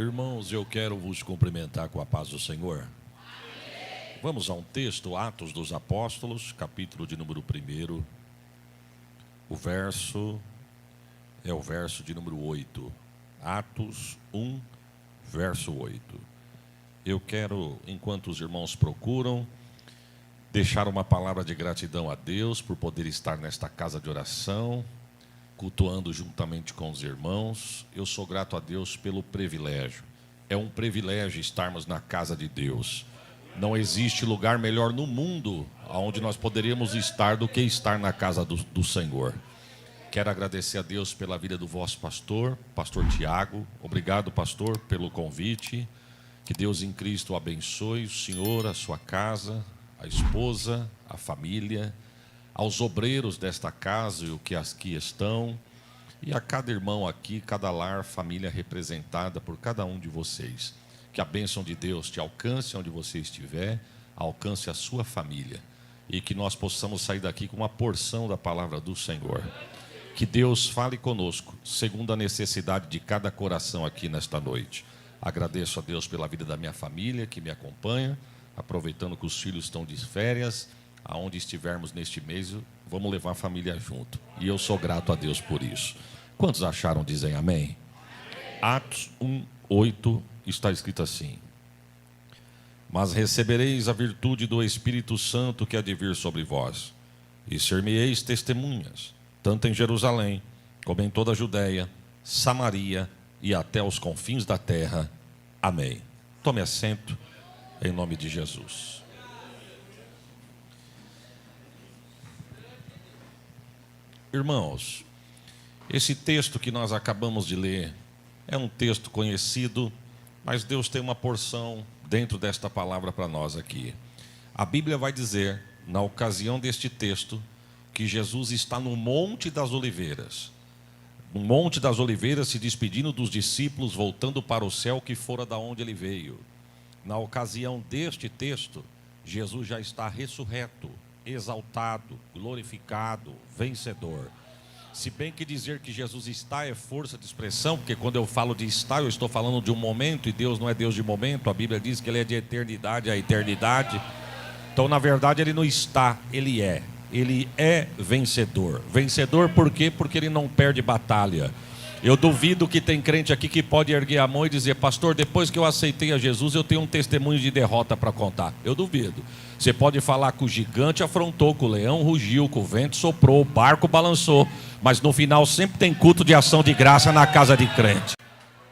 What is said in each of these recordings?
Irmãos, eu quero vos cumprimentar com a paz do Senhor. Vamos a um texto, Atos dos Apóstolos, capítulo de número 1. O verso é o verso de número 8. Atos 1, verso 8. Eu quero, enquanto os irmãos procuram, deixar uma palavra de gratidão a Deus por poder estar nesta casa de oração, cultuando juntamente com os irmãos. Eu sou grato a Deus pelo privilégio. É um privilégio estarmos na casa de Deus. Não existe lugar melhor no mundo onde nós poderíamos estar do que estar na casa do Senhor. Quero agradecer a Deus pela vida do vosso pastor, pastor Tiago. Obrigado, pastor, pelo convite. Que Deus em Cristo o abençoe, o senhor, a sua casa, a esposa, a família, aos obreiros desta casa e o que aqui estão, e a cada irmão aqui, cada lar, família representada por cada um de vocês. Que a bênção de Deus te alcance onde você estiver, alcance a sua família, e que nós possamos sair daqui com uma porção da palavra do Senhor. Que Deus fale conosco, segundo a necessidade de cada coração aqui nesta noite. Agradeço a Deus pela vida da minha família que me acompanha, aproveitando que os filhos estão de férias. Aonde estivermos neste mês, vamos levar a família junto. E eu sou grato a Deus por isso. Quantos acharam, dizem amém? Atos 1, 8, está escrito assim: Mas recebereis a virtude do Espírito Santo que há de vir sobre vós, e ser-me-eis testemunhas, tanto em Jerusalém, como em toda a Judéia, Samaria e até os confins da terra. Amém. Tome assento, em nome de Jesus. Irmãos, esse texto que nós acabamos de ler é um texto conhecido, mas Deus tem uma porção dentro desta palavra para nós aqui. A Bíblia vai dizer, na ocasião deste texto, que Jesus está no Monte das Oliveiras. No Monte das Oliveiras, se despedindo dos discípulos, voltando para o céu, que fora da onde ele veio. Na ocasião deste texto, Jesus já está ressurreto, exaltado, glorificado, vencedor. Se bem que dizer que Jesus está é força de expressão, porque quando eu falo de estar, eu estou falando de um momento, e Deus não é Deus de momento. A Bíblia diz que Ele é de eternidade a eternidade. Então, na verdade, Ele não está, Ele é. Ele é vencedor. Vencedor por quê? Porque Ele não perde batalha. Eu duvido que tem crente aqui que pode erguer a mão e dizer: pastor, depois que eu aceitei a Jesus, eu tenho um testemunho de derrota para contar. Eu duvido. Você pode falar que o gigante afrontou, que o leão rugiu, que o vento soprou, o barco balançou, mas no final sempre tem culto de ação de graça na casa de crente,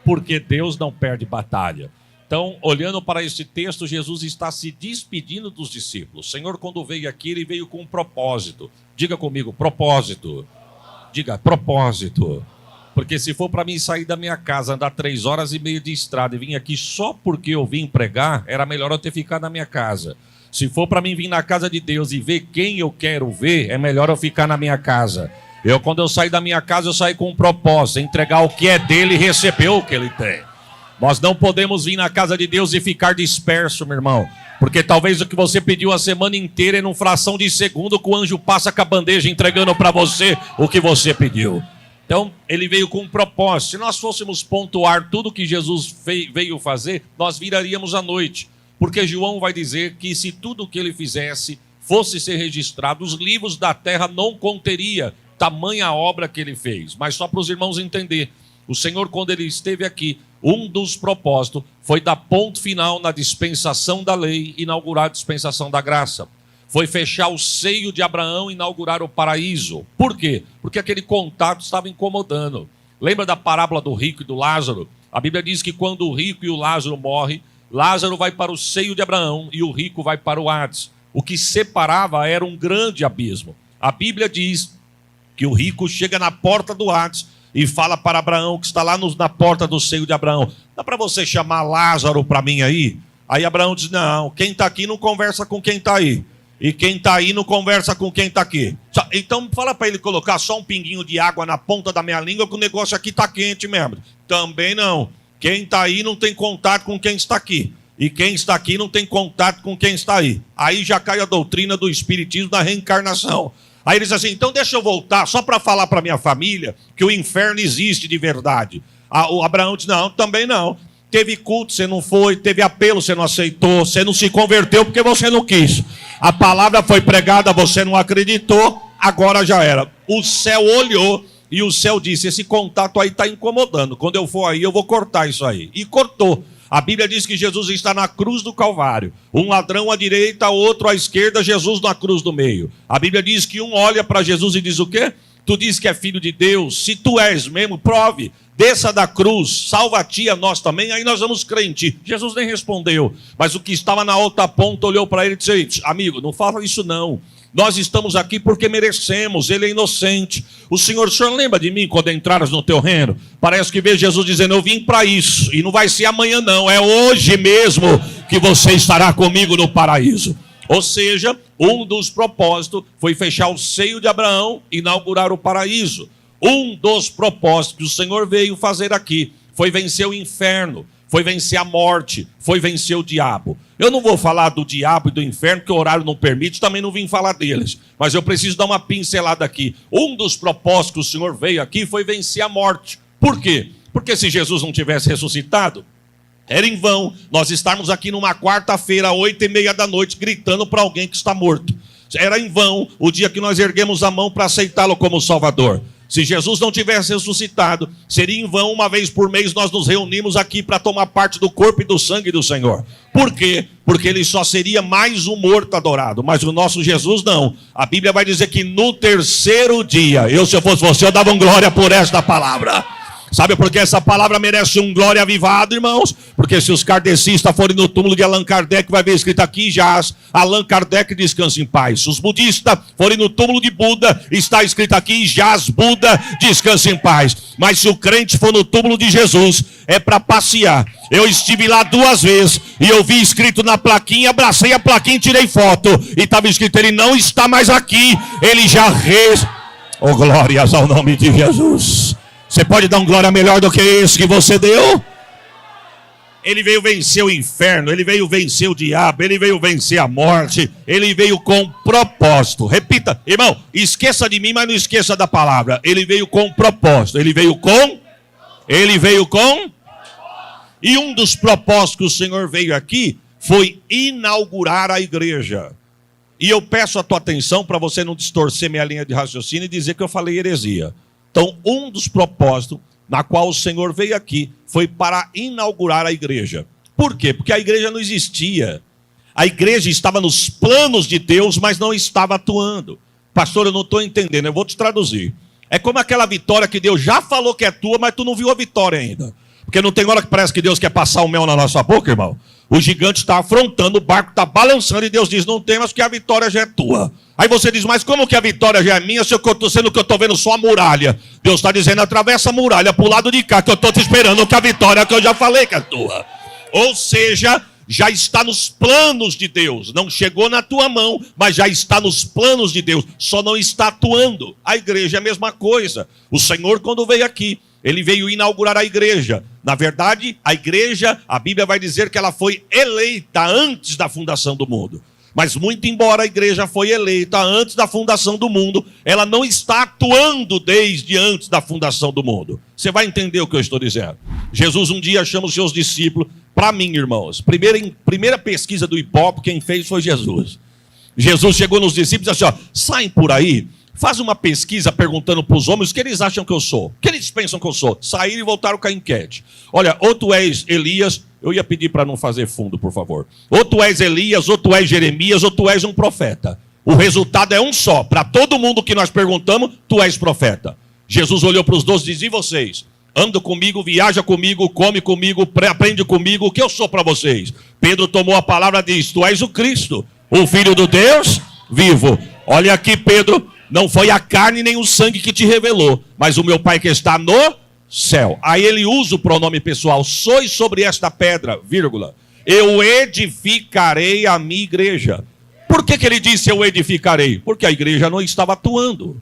porque Deus não perde batalha. Então, olhando para este texto, Jesus está se despedindo dos discípulos. O Senhor, quando veio aqui, Ele veio com um propósito. Diga comigo, propósito. Diga, propósito. Porque se for para mim sair da minha casa, andar 3 horas e meia de estrada e vir aqui só porque eu vim pregar, era melhor eu ter ficado na minha casa. Se for para mim vir na casa de Deus e ver quem eu quero ver, é melhor eu ficar na minha casa. Quando eu sair da minha casa, eu saio com um propósito: entregar o que é dele e receber o que ele tem. Nós não podemos vir na casa de Deus e ficar disperso, meu irmão. Porque talvez o que você pediu a semana inteira é num fração de segundo que o anjo passa com a bandeja entregando para você o que você pediu. Então, ele veio com um propósito. Se nós fôssemos pontuar tudo que Jesus veio fazer, nós viraríamos à noite. Porque João vai dizer que se tudo o que ele fizesse fosse ser registrado, os livros da terra não conteria tamanha obra que ele fez. Mas só para os irmãos entenderem, o Senhor, quando ele esteve aqui, um dos propósitos foi dar ponto final na dispensação da lei, inaugurar a dispensação da graça. Foi fechar o seio de Abraão e inaugurar o paraíso. Por quê? Porque aquele contato estava incomodando. Lembra da parábola do rico e do Lázaro? A Bíblia diz que quando o rico e o Lázaro morrem, Lázaro vai para o seio de Abraão e o rico vai para o Hades. O que separava era um grande abismo. A Bíblia diz que o rico chega na porta do Hades e fala para Abraão, que está lá na porta do seio de Abraão: dá para você chamar Lázaro para mim aí? Aí Abraão diz: não, quem está aqui não conversa com quem está aí. E quem está aí não conversa com quem está aqui. Então fala para ele colocar só um pinguinho de água na ponta da minha língua, que o negócio aqui está quente mesmo. Também não. Quem está aí não tem contato com quem está aqui. E quem está aqui não tem contato com quem está aí. Aí já cai a doutrina do espiritismo da reencarnação. Aí ele diz assim: então deixa eu voltar só para falar para minha família que o inferno existe de verdade. O Abraão diz: não, também não. Teve culto, você não foi. Teve apelo, você não aceitou. Você não se converteu porque você não quis. A palavra foi pregada, você não acreditou. Agora já era. O céu olhou e o céu disse: esse contato aí está incomodando. Quando eu for aí, eu vou cortar isso aí. E cortou. A Bíblia diz que Jesus está na cruz do Calvário. Um ladrão à direita, outro à esquerda, Jesus na cruz do meio. A Bíblia diz que um olha para Jesus e diz o quê? Tu diz que é filho de Deus. Se tu és mesmo, prove. Desça da cruz, salva a ti, a nós também, aí nós vamos crer em ti. Jesus nem respondeu. Mas o que estava na outra ponta olhou para ele e disse: amigo, não fala isso não. Nós estamos aqui porque merecemos, ele é inocente. O senhor lembra de mim quando entraras no teu reino? Parece que vê Jesus dizendo: eu vim para isso, e não vai ser amanhã não, é hoje mesmo que você estará comigo no paraíso. Ou seja, um dos propósitos foi fechar o seio de Abraão e inaugurar o paraíso. Um dos propósitos que o Senhor veio fazer aqui foi vencer o inferno, foi vencer a morte, foi vencer o diabo. Eu não vou falar do diabo e do inferno, porque o horário não permite, também não vim falar deles. Mas eu preciso dar uma pincelada aqui. Um dos propósitos que o Senhor veio aqui foi vencer a morte. Por quê? Porque se Jesus não tivesse ressuscitado, era em vão nós estarmos aqui numa quarta-feira, 8h30 da noite, gritando para alguém que está morto. Era em vão o dia que nós erguemos a mão para aceitá-lo como Salvador. Se Jesus não tivesse ressuscitado, seria em vão, uma vez por mês, nós nos reunimos aqui para tomar parte do corpo e do sangue do Senhor. Por quê? Porque ele só seria mais um morto adorado. Mas o nosso Jesus não. A Bíblia vai dizer que no terceiro dia, se eu fosse você, eu dava um glória por esta palavra. Sabe por que essa palavra merece um glória avivado, irmãos? Porque se os kardecistas forem no túmulo de Allan Kardec, vai ver escrito aqui: jaz Allan Kardec, descansa em paz. Se os budistas forem no túmulo de Buda, está escrito aqui: jaz Buda, descansa em paz. Mas se o crente for no túmulo de Jesus, é para passear. Eu estive lá 2 vezes e eu vi escrito na plaquinha, abracei a plaquinha e tirei foto. E estava escrito: ele não está mais aqui, ele já Oh, glórias ao nome de Jesus. Você pode dar um glória melhor do que esse que você deu? Ele veio vencer o inferno, ele veio vencer o diabo, ele veio vencer a morte, ele veio com propósito. Repita, irmão, esqueça de mim, mas não esqueça da palavra. Ele veio com propósito, ele veio com. E um dos propósitos que o Senhor veio aqui foi inaugurar a igreja. E eu peço a tua atenção para você não distorcer minha linha de raciocínio e dizer que eu falei heresia. Então, um dos propósitos na qual o Senhor veio aqui foi para inaugurar a igreja. Por quê? Porque a igreja não existia. A igreja estava nos planos de Deus, mas não estava atuando. Pastor, eu não estou entendendo, eu vou te traduzir. É como aquela vitória que Deus já falou que é tua, mas tu não viu a vitória ainda. Porque não tem hora que parece que Deus quer passar o mel na nossa boca, irmão. O gigante está afrontando, o barco está balançando e Deus diz: não temas que a vitória já é tua. Aí você diz: mas como que a vitória já é minha, sendo que eu estou vendo só a muralha? Deus está dizendo: atravessa a muralha para o lado de cá, que eu estou te esperando, que a vitória que eu já falei que é tua. Ou seja, já está nos planos de Deus. Não chegou na tua mão, mas já está nos planos de Deus. Só não está atuando. A igreja é a mesma coisa. O Senhor, quando veio aqui, ele veio inaugurar a igreja. Na verdade, a igreja, a Bíblia vai dizer que ela foi eleita antes da fundação do mundo. Mas muito embora a igreja foi eleita antes da fundação do mundo, ela não está atuando desde antes da fundação do mundo. Você vai entender o que eu estou dizendo. Jesus um dia chama os seus discípulos, para mim, irmãos, primeira pesquisa do Ibope, quem fez foi Jesus. Jesus chegou nos discípulos e disse assim: saem por aí, faz uma pesquisa perguntando para os homens o que eles acham que eu sou. O que eles pensam que eu sou? Saíram e voltaram com a enquete. Olha, ou tu és Elias, eu ia pedir para não fazer fundo, por favor. Ou tu és Elias, ou tu és Jeremias, ou tu és um profeta. O resultado é um só. Para todo mundo que nós perguntamos, tu és profeta. Jesus olhou para os 12 e disse: e vocês? Anda comigo, viaja comigo, come comigo, aprende comigo, o que eu sou para vocês? Pedro tomou a palavra e disse: tu és o Cristo, o Filho do Deus vivo. Olha aqui, Pedro, não foi a carne nem o sangue que te revelou, mas o meu Pai que está no céu. Aí ele usa o pronome pessoal: sois sobre esta pedra, vírgula, eu edificarei a minha igreja. Por que ele disse eu edificarei? Porque a igreja não estava atuando.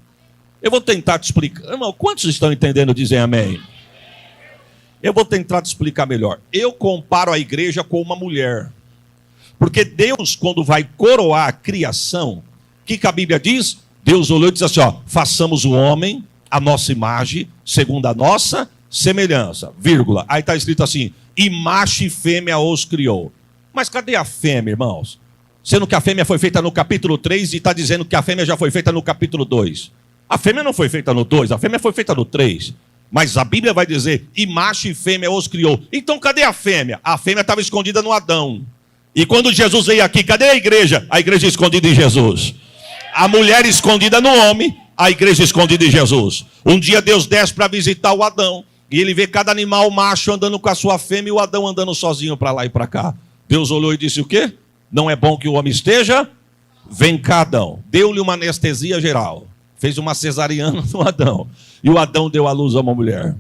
Eu vou tentar te explicar. Irmão, quantos estão entendendo? Dizem amém. Eu vou tentar te explicar melhor. Eu comparo a igreja com uma mulher. Porque Deus, quando vai coroar a criação, o que a Bíblia diz? Deus olhou e disse assim: façamos o homem a nossa imagem, segundo a nossa semelhança, vírgula. Aí está escrito assim, e macho e fêmea os criou. Mas cadê a fêmea, irmãos? Sendo que a fêmea foi feita no capítulo 3 e está dizendo que a fêmea já foi feita no capítulo 2. A fêmea não foi feita no 2, a fêmea foi feita no 3. Mas a Bíblia vai dizer, e macho e fêmea os criou. Então cadê a fêmea? A fêmea estava escondida no Adão. E quando Jesus veio aqui, cadê a igreja? A igreja escondida em Jesus. A mulher escondida no homem, a igreja escondida em Jesus. Um dia Deus desce para visitar o Adão. E ele vê cada animal macho andando com a sua fêmea e o Adão andando sozinho para lá e para cá. Deus olhou e disse o quê? Não é bom que o homem esteja? Vem cá, Adão. Deu-lhe uma anestesia geral. Fez uma cesariana no Adão. E o Adão deu à luz a uma mulher.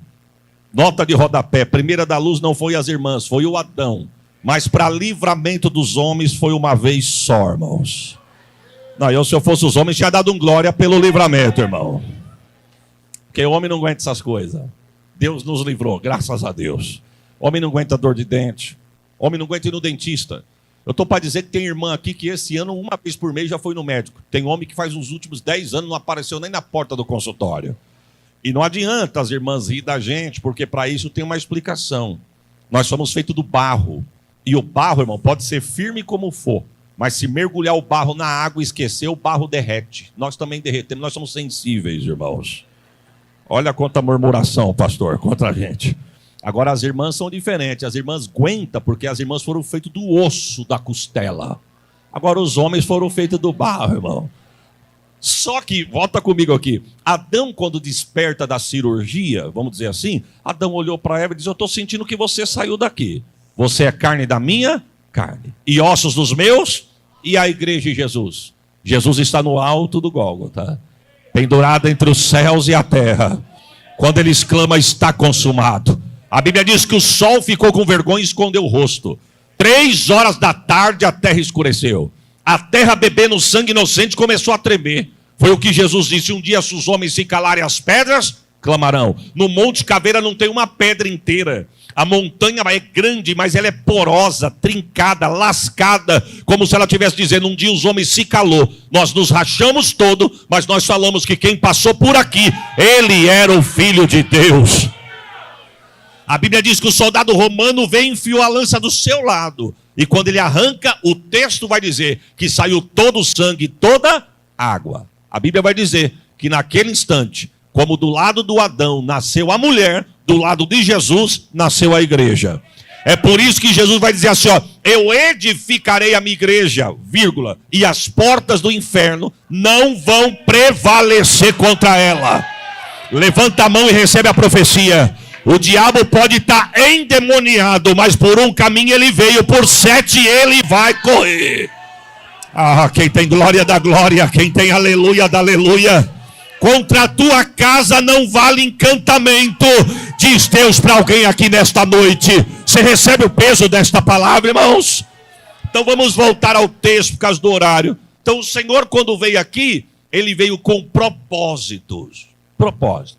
Nota de rodapé. Primeira da luz não foi as irmãs, foi o Adão. Mas para livramento dos homens foi uma vez só, irmãos. Não, se eu fosse os homens, tinha dado glória pelo livramento, irmão. Porque o homem não aguenta essas coisas. Deus nos livrou, graças a Deus. O homem não aguenta dor de dente. O homem não aguenta ir no dentista. Eu estou para dizer que tem irmã aqui que esse ano, uma vez por mês, já foi no médico. Tem homem que faz os últimos 10 anos, não apareceu nem na porta do consultório. E não adianta as irmãs rir da gente, porque para isso tem uma explicação. Nós somos feitos do barro. E o barro, irmão, pode ser firme como for. Mas se mergulhar o barro na água e esquecer, o barro derrete. Nós também derretemos, nós somos sensíveis, irmãos. Olha quanta murmuração, pastor, contra a gente. Agora as irmãs são diferentes. As irmãs aguentam, porque as irmãs foram feitas do osso da costela. Agora os homens foram feitos do barro, irmão. Só que, volta comigo aqui, Adão, quando desperta da cirurgia, vamos dizer assim, Adão olhou para Eva e disse, eu estou sentindo que você saiu daqui. Você é carne da minha carne, e ossos dos meus, e a igreja de Jesus. Jesus está no alto do Gólgota, pendurado entre os céus e a terra. Quando ele exclama, está consumado. A Bíblia diz que o sol ficou com vergonha e escondeu o rosto. 3 horas da tarde a terra escureceu. A terra bebendo sangue inocente começou a tremer. Foi o que Jesus disse, um dia se os homens se calarem as pedras, clamarão. No Monte Caveira não tem uma pedra inteira. A montanha é grande, mas ela é porosa, trincada, lascada, como se ela estivesse dizendo, um dia os homens se calou. Nós nos rachamos todo, mas nós falamos que quem passou por aqui, ele era o Filho de Deus. A Bíblia diz que o soldado romano veio e enfiou a lança do seu lado. E quando ele arranca, o texto vai dizer que saiu todo o sangue, toda a água. A Bíblia vai dizer que naquele instante, como do lado do Adão nasceu a mulher, do lado de Jesus nasceu a igreja. É por isso que Jesus vai dizer assim, ó, eu edificarei a minha igreja, vírgula, e as portas do inferno não vão prevalecer contra ela. Levanta a mão e recebe a profecia. O diabo pode estar endemoniado, mas por um caminho ele veio, por 7 ele vai correr. Ah, quem tem glória da glória, quem tem aleluia da aleluia. Contra a tua casa não vale encantamento, diz Deus para alguém aqui nesta noite. Você recebe o peso desta palavra, irmãos? Então vamos voltar ao texto por causa do horário. Então o Senhor, quando veio aqui, ele veio com propósitos. Propósito.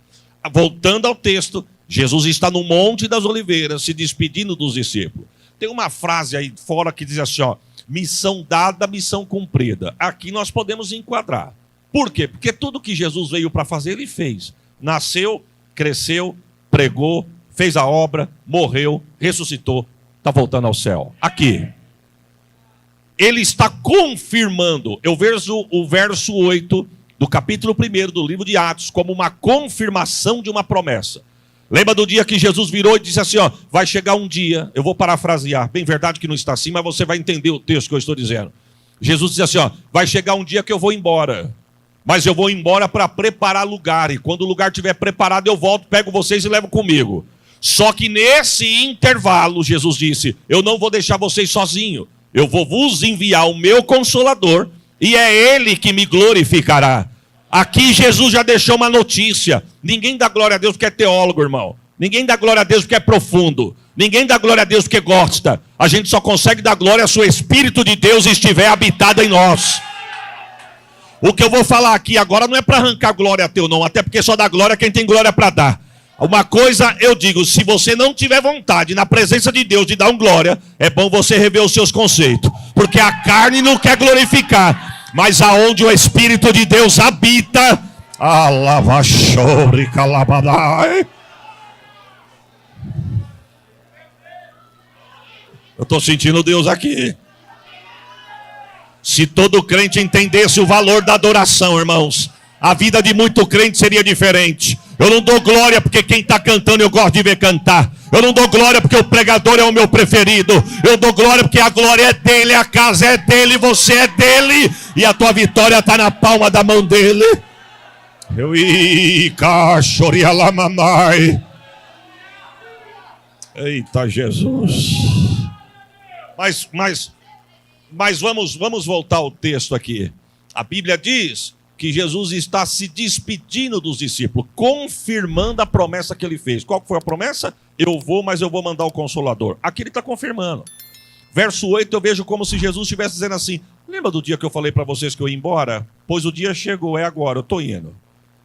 Voltando ao texto, Jesus está no Monte das Oliveiras, se despedindo dos discípulos. Tem uma frase aí fora que diz assim, ó, missão dada, missão cumprida. Aqui nós podemos enquadrar. Por quê? Porque tudo que Jesus veio para fazer, ele fez. Nasceu, cresceu, pregou, fez a obra, morreu, ressuscitou, está voltando ao céu. Aqui. Ele está confirmando, eu vejo o verso 8 do capítulo 1 do livro de Atos, como uma confirmação de uma promessa. Lembra do dia que Jesus virou e disse assim, ó, vai chegar um dia, eu vou parafrasear, bem verdade que não está assim, mas você vai entender o texto que eu estou dizendo. Jesus disse assim, ó, vai chegar um dia que eu vou embora. Mas eu vou embora para preparar lugar. E quando o lugar estiver preparado, eu volto, pego vocês e levo comigo. Só que nesse intervalo, Jesus disse, eu não vou deixar vocês sozinhos. Eu vou vos enviar o meu Consolador. E é Ele que me glorificará. Aqui Jesus já deixou uma notícia. Ninguém dá glória a Deus porque é teólogo, irmão. Ninguém dá glória a Deus porque é profundo. Ninguém dá glória a Deus porque gosta. A gente só consegue dar glória se o Espírito de Deus estiver habitado em nós. O que eu vou falar aqui agora não é para arrancar glória a teu, não. Até porque só dá glória quem tem glória para dar. Uma coisa eu digo, se você não tiver vontade na presença de Deus de dar um glória, é bom você rever os seus conceitos. Porque a carne não quer glorificar. Mas aonde o Espírito de Deus habita, Eu estou sentindo Deus aqui. Se todo crente entendesse o valor da adoração, irmãos, a vida de muito crente seria diferente. Eu não dou glória porque quem está cantando eu gosto de ver cantar. Eu não dou glória porque o pregador é o meu preferido. Eu dou glória porque a glória é dele, a casa é dele, você é dele. E a tua vitória está na palma da mão dele. Eita Jesus. Mas vamos voltar ao texto aqui. A Bíblia diz que Jesus está se despedindo dos discípulos, confirmando a promessa que ele fez. Qual foi a promessa? Eu vou, mas eu vou mandar o Consolador. Aqui ele está confirmando. Verso 8 eu vejo como se Jesus estivesse dizendo assim: lembra do dia que eu falei para vocês que eu ia embora? Pois o dia chegou, é agora, eu estou indo.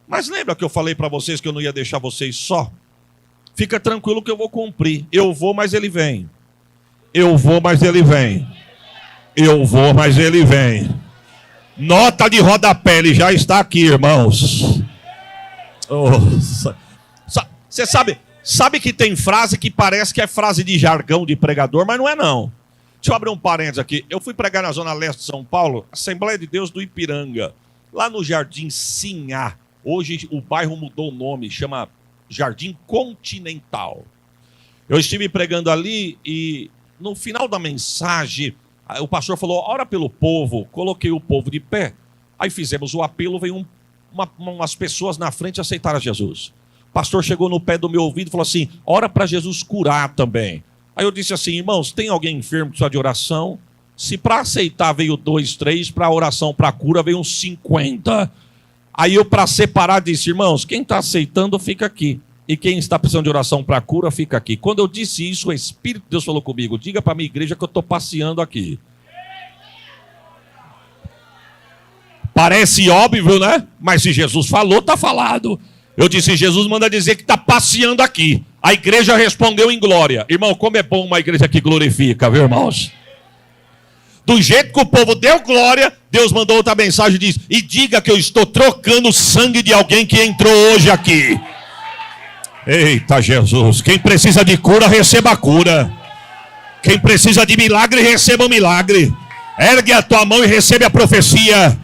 Mas lembra que eu falei para vocês que eu não ia deixar vocês só? Fica tranquilo que eu vou cumprir. Eu vou, mas ele vem. Eu vou, mas ele vem. Eu vou, mas ele vem. Nota de rodapé, ele já está aqui, irmãos. Você sabe que tem frase que parece que é frase de jargão de pregador, mas não é não. Deixa eu abrir um parênteses aqui. Eu fui pregar na Zona Leste de São Paulo, Assembleia de Deus do Ipiranga, lá no Jardim Sinhá. Hoje o bairro mudou o nome, chama Jardim Continental. Eu estive pregando ali e no final da mensagem o pastor falou: ora pelo povo. Coloquei o povo de pé. Aí fizemos o apelo, veio umas pessoas na frente aceitaram a Jesus. O pastor chegou no pé do meu ouvido e falou assim: ora para Jesus curar também. Aí eu disse assim: irmãos, tem alguém enfermo que precisa de oração? Se para aceitar veio 2, 3, para oração, para cura veio uns 50. Aí eu, para separar, disse: irmãos, quem está aceitando fica aqui. E quem está precisando de oração para cura, fica aqui. Quando eu disse isso, o Espírito de Deus falou comigo: diga para a minha igreja que eu estou passeando aqui. Parece óbvio, né? Mas se Jesus falou, está falado. Eu disse: Jesus manda dizer que está passeando aqui. A igreja respondeu em glória. Irmão, como é bom uma igreja que glorifica, viu, irmãos? Do jeito que o povo deu glória, Deus mandou outra mensagem e diz: e diga que eu estou trocando o sangue de alguém que entrou hoje aqui. Eita Jesus, quem precisa de cura, receba a cura. Quem precisa de milagre, receba o milagre. Ergue a tua mão e recebe a profecia.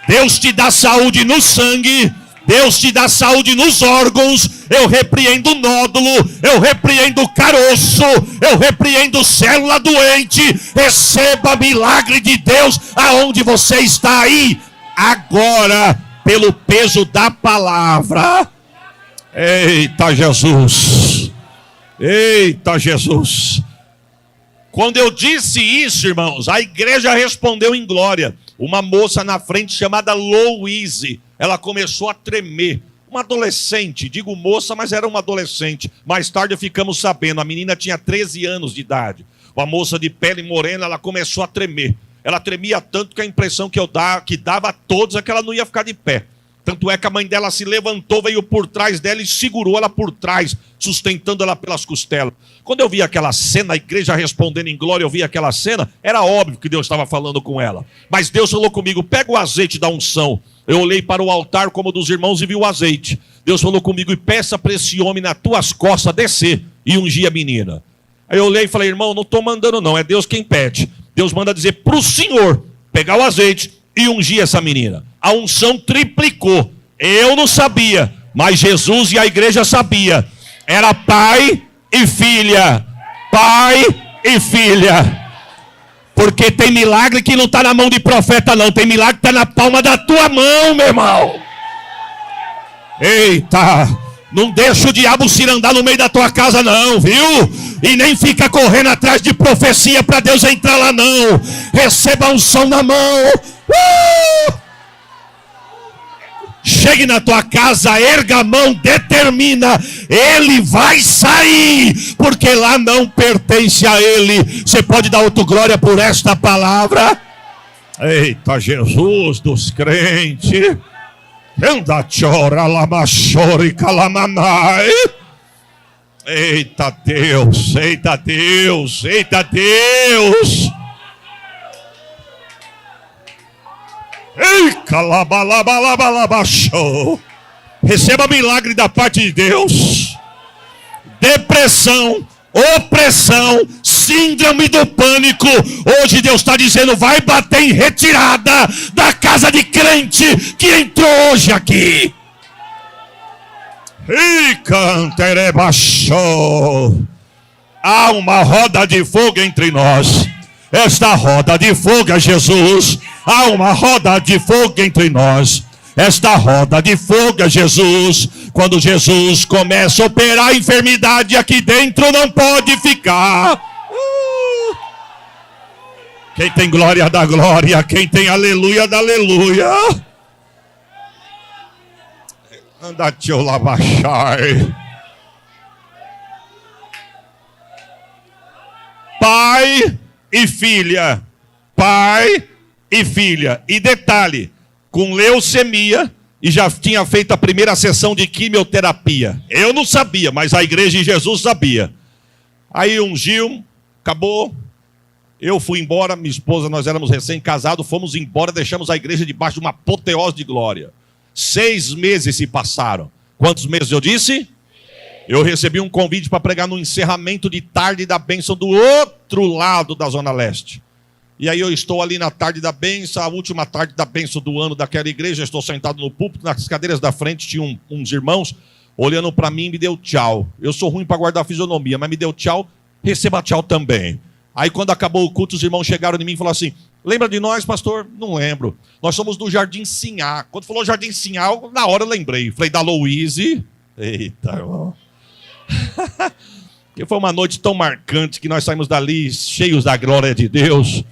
Deus te dá saúde no sangue, Deus te dá saúde nos órgãos. Eu repreendo nódulo, eu repreendo caroço, eu repreendo célula doente. Receba milagre de Deus aonde você está aí, agora, pelo peso da palavra. Eita Jesus, eita Jesus. Quando eu disse isso, irmãos, a igreja respondeu em glória. Uma moça na frente chamada Louise, ela começou a tremer. Uma adolescente, digo moça, mas era uma adolescente. Mais tarde ficamos sabendo, a menina tinha 13 anos de idade. Uma moça de pele morena, ela começou a tremer. Ela tremia tanto que a impressão que dava a todos é que ela não ia ficar de pé. Tanto é que a mãe dela se levantou, veio por trás dela e segurou ela por trás, sustentando ela pelas costelas. Quando eu vi aquela cena, a igreja respondendo em glória, eu vi aquela cena, era óbvio que Deus estava falando com ela. Mas Deus falou comigo: pega o azeite da unção. Eu olhei para o altar como dos irmãos e vi o azeite. Deus falou comigo: e peça para esse homem nas tuas costas descer e ungir a menina. Aí eu olhei e falei: irmão, não estou mandando não, é Deus quem pede. Deus manda dizer para o senhor pegar o azeite e ungir essa menina. A unção triplicou. Eu não sabia, mas Jesus e a igreja sabia. Era pai e filha. Pai e filha. Porque tem milagre que não está na mão de profeta não. Tem milagre que está na palma da tua mão, meu irmão. Eita, não deixa o diabo cirandar no meio da tua casa não, viu? E nem fica correndo atrás de profecia para Deus entrar lá não. Receba a unção na mão. Chegue na tua casa, erga a mão, determina, ele vai sair, porque lá não pertence a ele. Você pode dar autoglória por esta palavra? Eita Jesus dos crentes. Eita Deus, eita Deus, eita Deus. Ei, calabalabalabalabaxou. Receba milagre da parte de Deus. Depressão, opressão, síndrome do pânico. Hoje Deus está dizendo, vai bater em retirada da casa de crente que entrou hoje aqui. E canterebaixou. Há uma roda de fogo entre nós. Esta roda de fogo é Jesus. Há uma roda de fogo entre nós. Esta roda de fogo é Jesus. Quando Jesus começa a operar a enfermidade aqui dentro, não pode ficar. Quem tem glória dá glória. Quem tem aleluia dá aleluia. Anda tio labachai. Pai e filha. Pai e filha. E detalhe, com leucemia, e já tinha feito a primeira sessão de quimioterapia. Eu não sabia, mas a igreja de Jesus sabia. Aí ungiu, acabou. Eu fui embora, minha esposa, nós éramos recém-casados, fomos embora, deixamos a igreja debaixo de uma apoteose de glória. 6 meses se passaram. Quantos meses eu disse? Eu recebi um convite para pregar no encerramento de tarde da bênção do outro lado da Zona Leste. E aí eu estou ali na tarde da bênção, a última tarde da bênção do ano daquela igreja, estou sentado no púlpito, nas cadeiras da frente tinham uns irmãos olhando para mim e me deu tchau. Eu sou ruim para guardar a fisionomia, mas me deu tchau, receba tchau também. Aí quando acabou o culto, os irmãos chegaram em mim e falaram assim, lembra de nós, pastor? Não lembro. Nós somos do Jardim Sinhá. Quando falou Jardim Sinhá, na hora eu lembrei. Falei, da Louise. Eita, irmão. Porque foi uma noite tão marcante que nós saímos dali cheios da glória de Deus.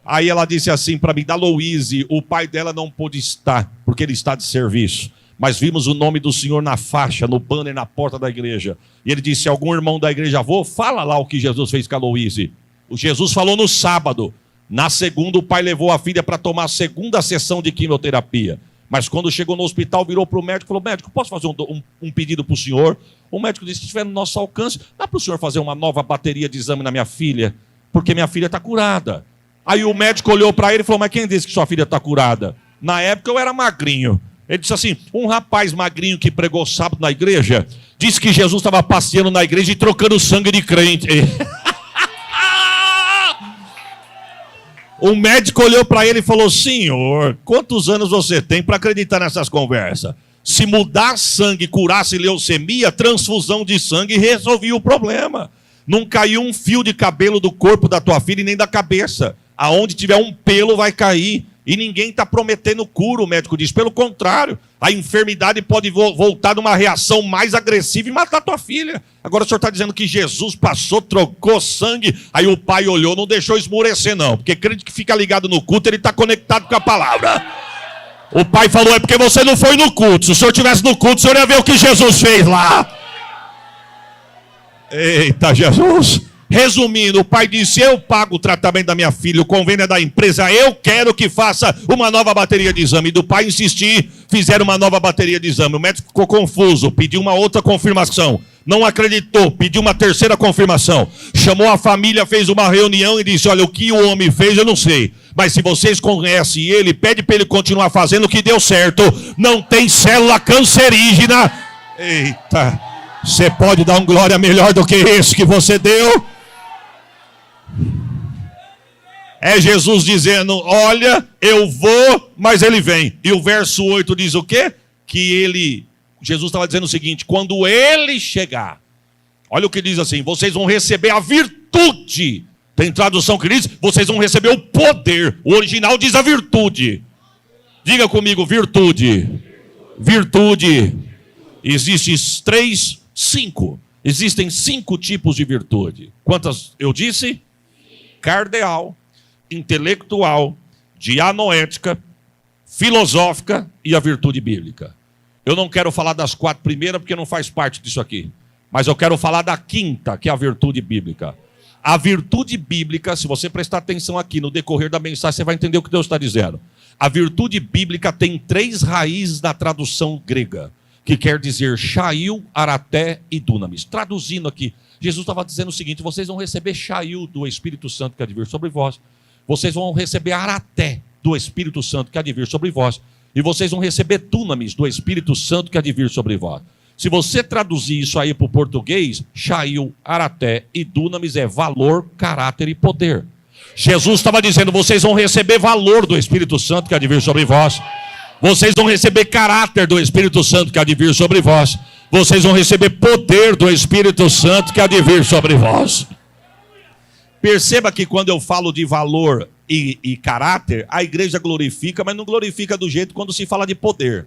Aí ela disse assim para mim, da Louise, o pai dela não pôde estar, porque ele está de serviço. Mas vimos o nome do Senhor na faixa, no banner, na porta da igreja. E ele disse, algum irmão da igreja, fala lá o que Jesus fez com a Louise. O Jesus falou no sábado. Na segunda, o pai levou a filha para tomar a segunda sessão de quimioterapia. Mas quando chegou no hospital, virou para o médico e falou, médico, posso fazer um pedido para o senhor? O médico disse, se estiver no nosso alcance, dá para o senhor fazer uma nova bateria de exame na minha filha? Porque minha filha está curada. Aí o médico olhou para ele e falou, mas quem disse que sua filha está curada? Na época eu era magrinho. Ele disse assim, um rapaz magrinho que pregou sábado na igreja, disse que Jesus estava passeando na igreja e trocando sangue de crente. O médico olhou para ele e falou, senhor, quantos anos você tem para acreditar nessas conversas? Se mudar sangue, curasse leucemia, transfusão de sangue resolvia o problema. Não caiu um fio de cabelo do corpo da tua filha e nem da cabeça. Aonde tiver um pelo vai cair. E ninguém está prometendo cura, o médico diz. Pelo contrário, a enfermidade pode voltar numa reação mais agressiva e matar tua filha. Agora o senhor está dizendo que Jesus passou, trocou sangue. Aí o pai olhou, não deixou esmurecer não. Porque crente que fica ligado no culto, ele está conectado com a palavra. O pai falou, é porque você não foi no culto. Se o senhor estivesse no culto, o senhor ia ver o que Jesus fez lá. Eita, Jesus. Resumindo, o pai disse, eu pago o tratamento da minha filha, o convênio é da empresa, eu quero que faça uma nova bateria de exame. Do pai insistir, fizeram uma nova bateria de exame. O médico ficou confuso, pediu uma outra confirmação. Não acreditou, pediu uma terceira confirmação. Chamou a família, fez uma reunião e disse, olha, o que o homem fez eu não sei. Mas se vocês conhecem ele, pede para ele continuar fazendo o que deu certo. Não tem célula cancerígena. Eita, você pode dar um glória melhor do que esse que você deu? É Jesus dizendo, olha, eu vou, mas ele vem. E o verso 8 diz o quê? Jesus estava dizendo o seguinte, quando ele chegar, olha o que diz assim, vocês vão receber a virtude. Tem tradução que diz, vocês vão receber o poder. O original diz a virtude. Diga comigo, virtude. Virtude. Existem 5 tipos de virtude. Quantas eu disse? Cardeal, intelectual, dianoética, filosófica e a virtude bíblica. Eu não quero falar das 4 primeiras porque não faz parte disso aqui. Mas eu quero falar da 5ª, que é a virtude bíblica. A virtude bíblica, se você prestar atenção aqui no decorrer da mensagem, você vai entender o que Deus está dizendo. A virtude bíblica tem 3 raízes na tradução grega, que quer dizer Shail, Araté e Dunamis. Traduzindo aqui, Jesus estava dizendo o seguinte, vocês vão receber Shail do Espírito Santo que há de vir sobre vós. Vocês vão receber Araté do Espírito Santo que há de vir sobre vós. E vocês vão receber Dunamis do Espírito Santo que há de vir sobre vós. Se você traduzir isso aí para o português, Shail, Araté e Dunamis é valor, caráter e poder. Jesus estava dizendo, vocês vão receber valor do Espírito Santo que há de vir sobre vós. Vocês vão receber caráter do Espírito Santo que há de vir sobre vós. Vocês vão receber poder do Espírito Santo que há de vir sobre vós. Perceba que quando eu falo de valor e caráter, a igreja glorifica, mas não glorifica do jeito quando se fala de poder.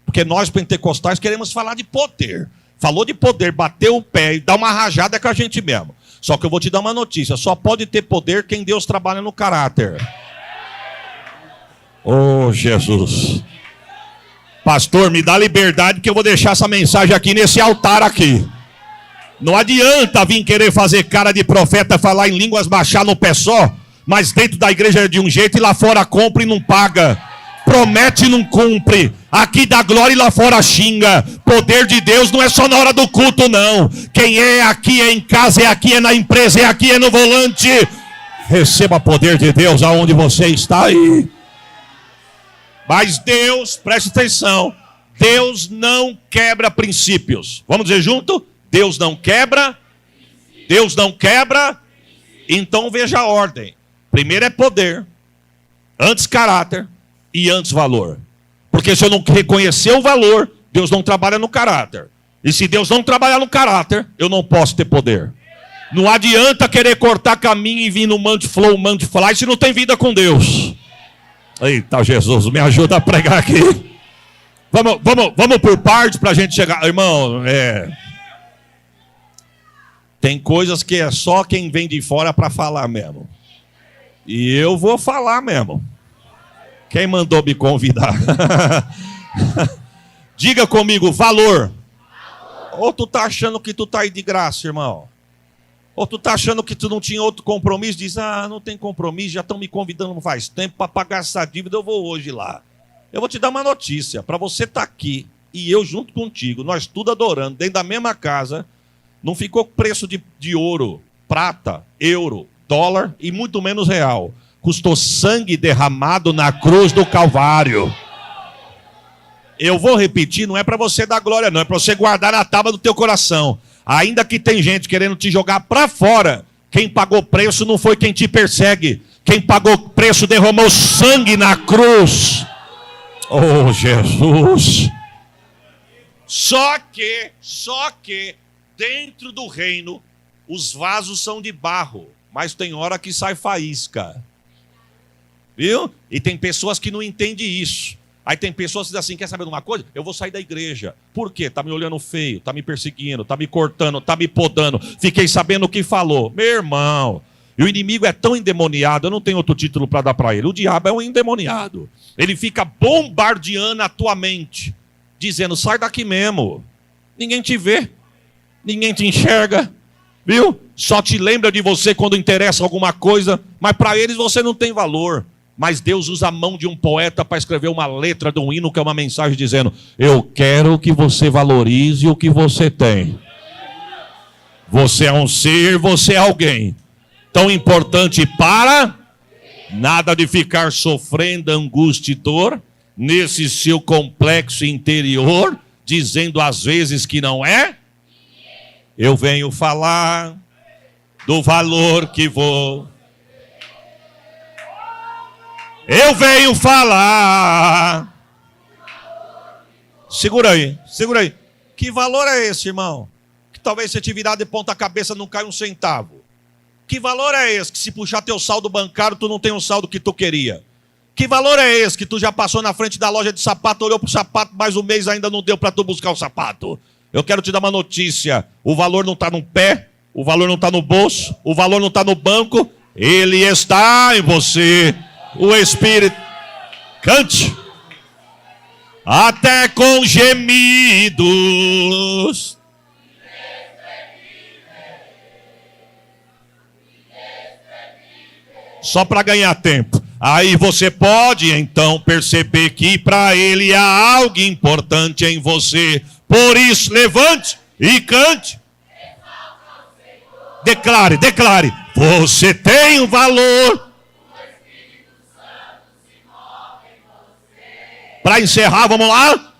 Porque nós pentecostais queremos falar de poder. Falou de poder, bateu o pé e dá uma rajada com a gente mesmo. Só que eu vou te dar uma notícia, só pode ter poder quem Deus trabalha no caráter. Oh, Jesus. Pastor, me dá liberdade que eu vou deixar essa mensagem aqui nesse altar aqui. Não adianta vir querer fazer cara de profeta, falar em línguas, baixar no pé só, mas dentro da igreja é de um jeito e lá fora compra e não paga. Promete e não cumpre. Aqui dá glória e lá fora xinga. Poder de Deus não é só na hora do culto, não. Quem é aqui é em casa, é aqui, é na empresa, é aqui, é no volante. Receba poder de Deus aonde você está aí. Mas Deus, preste atenção, Deus não quebra princípios. Vamos dizer junto? Deus não quebra. Deus não quebra. Então veja a ordem. Primeiro é poder, antes caráter e antes valor. Porque se eu não reconhecer o valor, Deus não trabalha no caráter. E se Deus não trabalhar no caráter, eu não posso ter poder. Não adianta querer cortar caminho e vir no Mount Flow, Mount Fly, se não tem vida com Deus. Eita, Jesus, me ajuda a pregar aqui. Vamos por parte para a gente chegar. Irmão, tem coisas que é só quem vem de fora para falar mesmo. E eu vou falar mesmo. Quem mandou me convidar? Diga comigo, valor. Ou tu tá achando que tu tá aí de graça, irmão? Ou tu tá achando que tu não tinha outro compromisso? Diz, não tem compromisso, já estão me convidando faz tempo para pagar essa dívida, eu vou hoje lá. Eu vou te dar uma notícia, para você estar aqui e eu junto contigo, nós tudo adorando, dentro da mesma casa, não ficou preço de ouro, prata, euro, dólar e muito menos real. Custou sangue derramado na cruz do Calvário. Eu vou repetir, não é para você dar glória, não. É para você guardar na tábua do teu coração. Ainda que tem gente querendo te jogar para fora, quem pagou preço não foi quem te persegue. Quem pagou preço derramou sangue na cruz. Oh, Jesus. Só que, dentro do reino, os vasos são de barro. Mas tem hora que sai faísca. Viu? E tem pessoas que não entendem isso. Aí tem pessoas que dizem assim, quer saber de uma coisa? Eu vou sair da igreja. Por quê? Tá me olhando feio, tá me perseguindo, tá me cortando, tá me podando. Fiquei sabendo o que falou. Meu irmão, e o inimigo é tão endemoniado, eu não tenho outro título para dar para ele. O diabo é um endemoniado. Ele fica bombardeando a tua mente, dizendo, sai daqui mesmo. Ninguém te vê, ninguém te enxerga, viu? Só te lembra de você quando interessa alguma coisa, mas para eles você não tem valor. Mas Deus usa a mão de um poeta para escrever uma letra de um hino que é uma mensagem dizendo, eu quero que você valorize o que você tem. Você é um ser, você é alguém tão importante para nada de ficar sofrendo angústia e dor nesse seu complexo interior, dizendo às vezes que não é. Eu venho falar do valor que vou. Eu venho falar. Segura aí. Que valor é esse, irmão? Que talvez você te virar de ponta cabeça não cai um centavo. Que valor é esse que se puxar teu saldo bancário tu não tem o saldo que tu queria? Que valor é esse que tu já passou na frente da loja de sapato, olhou pro sapato, mais um mês ainda não deu para tu buscar o sapato? Eu quero te dar uma notícia. O valor não está no pé, o valor não está no bolso, o valor não está no banco, ele está em você. O Espírito, cante, até com gemidos. Só para ganhar tempo. Aí você pode então perceber que para ele há algo importante em você. Por isso, levante e cante. Declare. Você tem um valor. Para encerrar, vamos lá?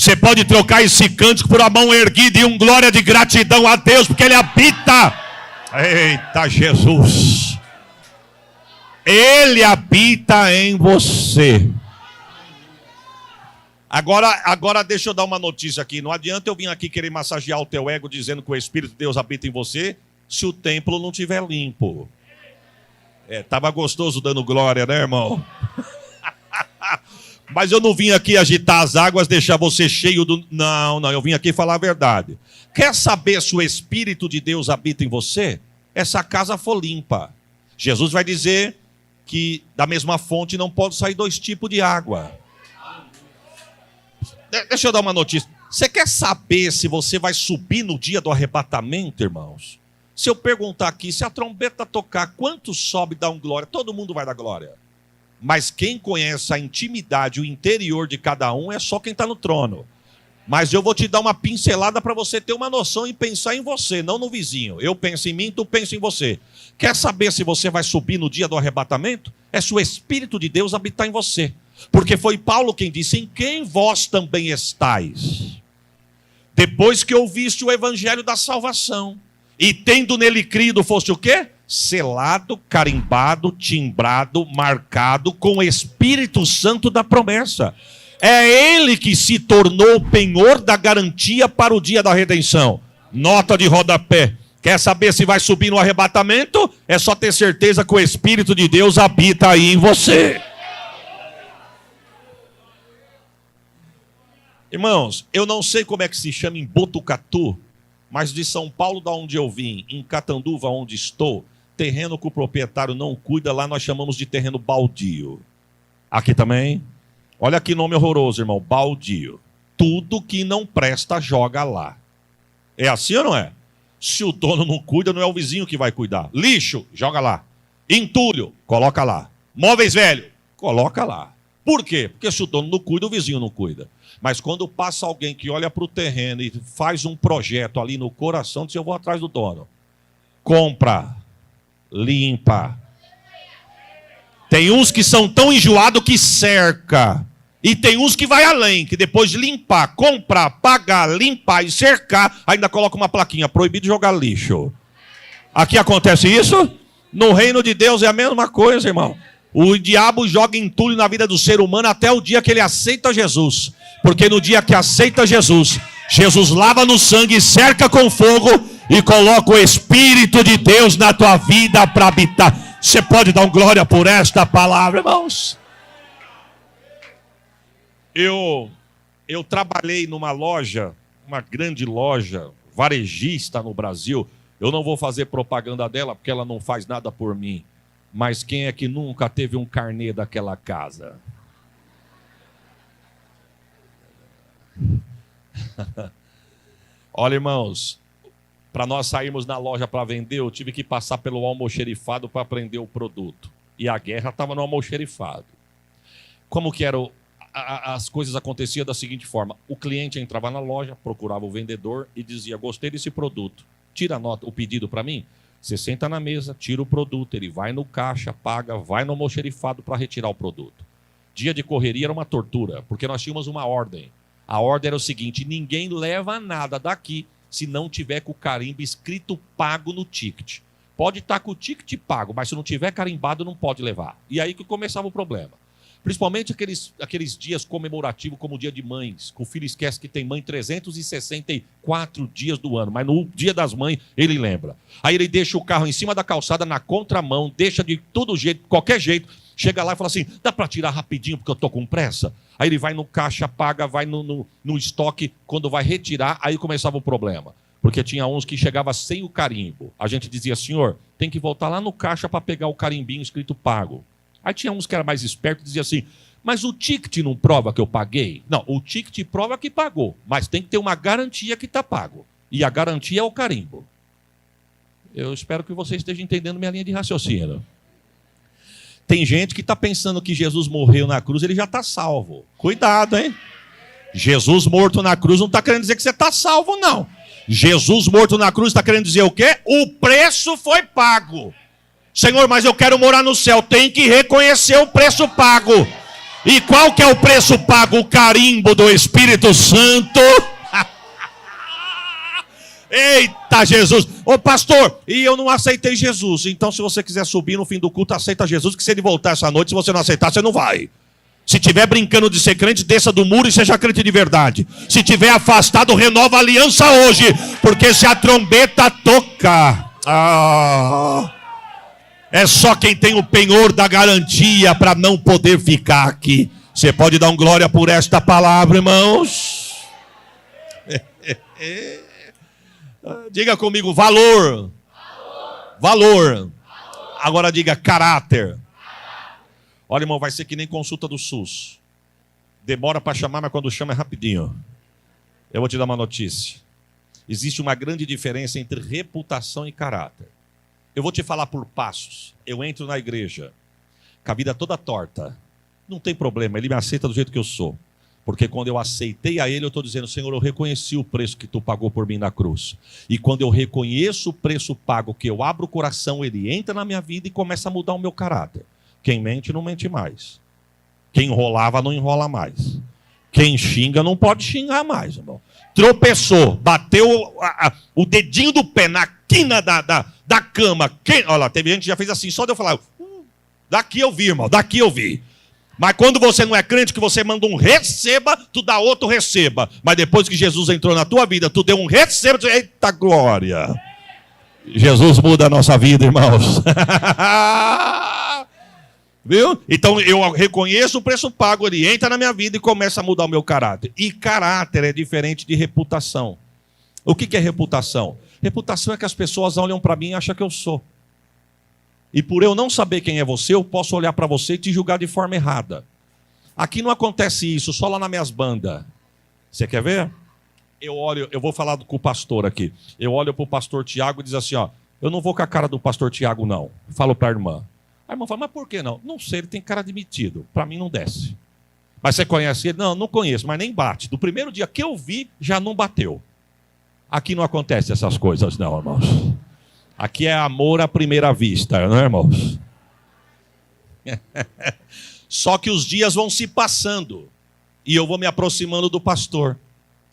Você pode trocar esse cântico por uma mão erguida e um glória de gratidão a Deus, porque Ele habita. Eita Jesus! Ele habita em você. Agora deixa eu dar uma notícia aqui. Não adianta eu vir aqui querer massagear o teu ego dizendo que o Espírito de Deus habita em você, se o templo não estiver limpo. Tava gostoso dando glória, né, irmão? Mas eu não vim aqui agitar as águas, deixar você cheio do... Não, eu vim aqui falar a verdade. Quer saber se o Espírito de Deus habita em você? Essa casa for limpa. Jesus vai dizer que da mesma fonte não pode sair 2 tipos de água. Deixa eu dar uma notícia. Você quer saber se você vai subir no dia do arrebatamento, irmãos? Se eu perguntar aqui, se a trombeta tocar, quantos sobe e dá glória? Todo mundo vai dar glória. Mas quem conhece a intimidade, o interior de cada um, é só quem está no trono. Mas eu vou te dar uma pincelada para você ter uma noção e pensar em você, não no vizinho. Eu penso em mim, tu pensa em você. Quer saber se você vai subir no dia do arrebatamento? É se o Espírito de Deus habitar em você. Porque foi Paulo quem disse, em quem vós também estáis. Depois que ouviste o evangelho da salvação, e tendo nele crido, foste o quê? Selado, carimbado, timbrado, marcado com o Espírito Santo da promessa. É Ele que se tornou o penhor da garantia para o dia da redenção. Nota de rodapé. Quer saber se vai subir no arrebatamento? É só ter certeza que o Espírito de Deus habita aí em você. Irmãos, eu não sei como é que se chama em Botucatu, mas de São Paulo, da onde eu vim, em Catanduva, onde estou, terreno que o proprietário não cuida, lá nós chamamos de terreno baldio. Aqui também, olha que nome horroroso, irmão, baldio. Tudo que não presta, joga lá. É assim ou não é? Se o dono não cuida, não é o vizinho que vai cuidar. Lixo, joga lá. Entulho, coloca lá. Móveis velhos, coloca lá. Por quê? Porque se o dono não cuida, o vizinho não cuida. Mas quando passa alguém que olha para o terreno e faz um projeto ali no coração, diz, eu vou atrás do dono. Compra, limpa. Tem uns que são tão enjoados que cerca. E tem uns que vai além, que depois de limpar, comprar, pagar, limpar e cercar, ainda coloca uma plaquinha, proibido jogar lixo. Aqui acontece isso? No reino de Deus é a mesma coisa, irmão. O diabo joga entulho na vida do ser humano até o dia que ele aceita Jesus. Porque no dia que aceita Jesus, Jesus lava no sangue, cerca com fogo e coloca o Espírito de Deus na tua vida para habitar. Você pode dar glória por esta palavra, irmãos? Eu trabalhei numa loja, uma grande loja, varejista no Brasil. Eu não vou fazer propaganda dela porque ela não faz nada por mim. Mas quem é que nunca teve um carnê daquela casa? Olha, irmãos, para nós sairmos na loja para vender, eu tive que passar pelo almoxerifado para aprender o produto. E a guerra estava no almoxerifado. Como que era as coisas aconteciam da seguinte forma: o cliente entrava na loja, procurava o vendedor e dizia, gostei desse produto, tira a nota, o pedido para mim. Você senta na mesa, tira o produto, ele vai no caixa, paga, vai no almoxerifado para retirar o produto. Dia de correria era uma tortura, porque nós tínhamos uma ordem. A ordem era o seguinte, ninguém leva nada daqui se não tiver com o carimbo escrito pago no ticket. Pode estar com o ticket pago, mas se não tiver carimbado não pode levar. E aí que começava o problema. Principalmente aqueles dias comemorativos como o dia de mães, que o filho esquece que tem mãe 364 dias do ano, mas no dia das mães ele lembra. Aí ele deixa o carro em cima da calçada na contramão, deixa de todo jeito, qualquer jeito, chega lá e fala assim, dá para tirar rapidinho porque eu estou com pressa? Aí ele vai no caixa, paga, vai no estoque, quando vai retirar, aí começava o problema. Porque tinha uns que chegavam sem o carimbo. A gente dizia, senhor, tem que voltar lá no caixa para pegar o carimbinho escrito pago. Aí tinha uns que eram mais espertos e diziam assim, mas o ticket não prova que eu paguei? Não, o ticket prova que pagou, mas tem que ter uma garantia que está pago. E a garantia é o carimbo. Eu espero que você esteja entendendo minha linha de raciocínio. Tem gente que está pensando que Jesus morreu na cruz, ele já está salvo. Cuidado, hein? Jesus morto na cruz não está querendo dizer que você está salvo, não. Jesus morto na cruz está querendo dizer o quê? O preço foi pago. Senhor, mas eu quero morar no céu. Tem que reconhecer o preço pago. E qual que é o preço pago? O carimbo do Espírito Santo. Eita, Jesus. Ô pastor, e eu não aceitei Jesus. Então se você quiser subir no fim do culto, aceita Jesus, que se ele voltar essa noite, se você não aceitar, você não vai. Se estiver brincando de ser crente, desça do muro e seja crente de verdade. Se estiver afastado, renova a aliança hoje. Porque se a trombeta toca, é só quem tem o penhor da garantia para não poder ficar aqui. Você pode dar um glória por esta palavra, irmãos? Diga comigo, valor. Valor. Agora diga caráter. Olha, irmão, vai ser que nem consulta do SUS. Demora para chamar, mas quando chama é rapidinho. Eu vou te dar uma notícia. Existe uma grande diferença entre reputação e caráter. Eu vou te falar por passos. Eu entro na igreja, com a vida toda torta. Não tem problema, ele me aceita do jeito que eu sou. Porque quando eu aceitei a ele, eu estou dizendo, Senhor, eu reconheci o preço que tu pagou por mim na cruz. E quando eu reconheço o preço pago, que eu abro o coração, ele entra na minha vida e começa a mudar o meu caráter. Quem mente, não mente mais. Quem enrolava, não enrola mais. Quem xinga, não pode xingar mais, irmão. Tropeçou, bateu o dedinho do pé na quina da cama. Olha lá, teve gente que já fez assim, só de eu falar, daqui eu vi, irmão, daqui eu vi. Mas quando você não é crente, que você manda um receba, tu dá outro receba. Mas depois que Jesus entrou na tua vida, tu deu um receba, tu diz, eita glória. Jesus muda a nossa vida, irmãos. Viu? Então eu reconheço o preço pago, ele entra na minha vida e começa a mudar o meu caráter. E caráter é diferente de reputação. O que é reputação? Reputação é que as pessoas olham para mim e acham que eu sou. E por eu não saber quem é você, eu posso olhar para você e te julgar de forma errada. Aqui não acontece isso, só lá nas minhas bandas. Você quer ver? Eu vou falar com o pastor aqui. Eu olho para o pastor Tiago e diz assim, ó, eu não vou com a cara do pastor Tiago, não. Falo para a irmã. A irmã fala, mas por que não? Não sei, ele tem cara de metido. Para mim não desce. Mas você conhece ele? Não, não conheço, mas nem bate. Do primeiro dia que eu vi, já não bateu. Aqui não acontece essas coisas, não, irmãos. Aqui é amor à primeira vista, não é, irmãos? Só que os dias vão se passando. E eu vou me aproximando do pastor.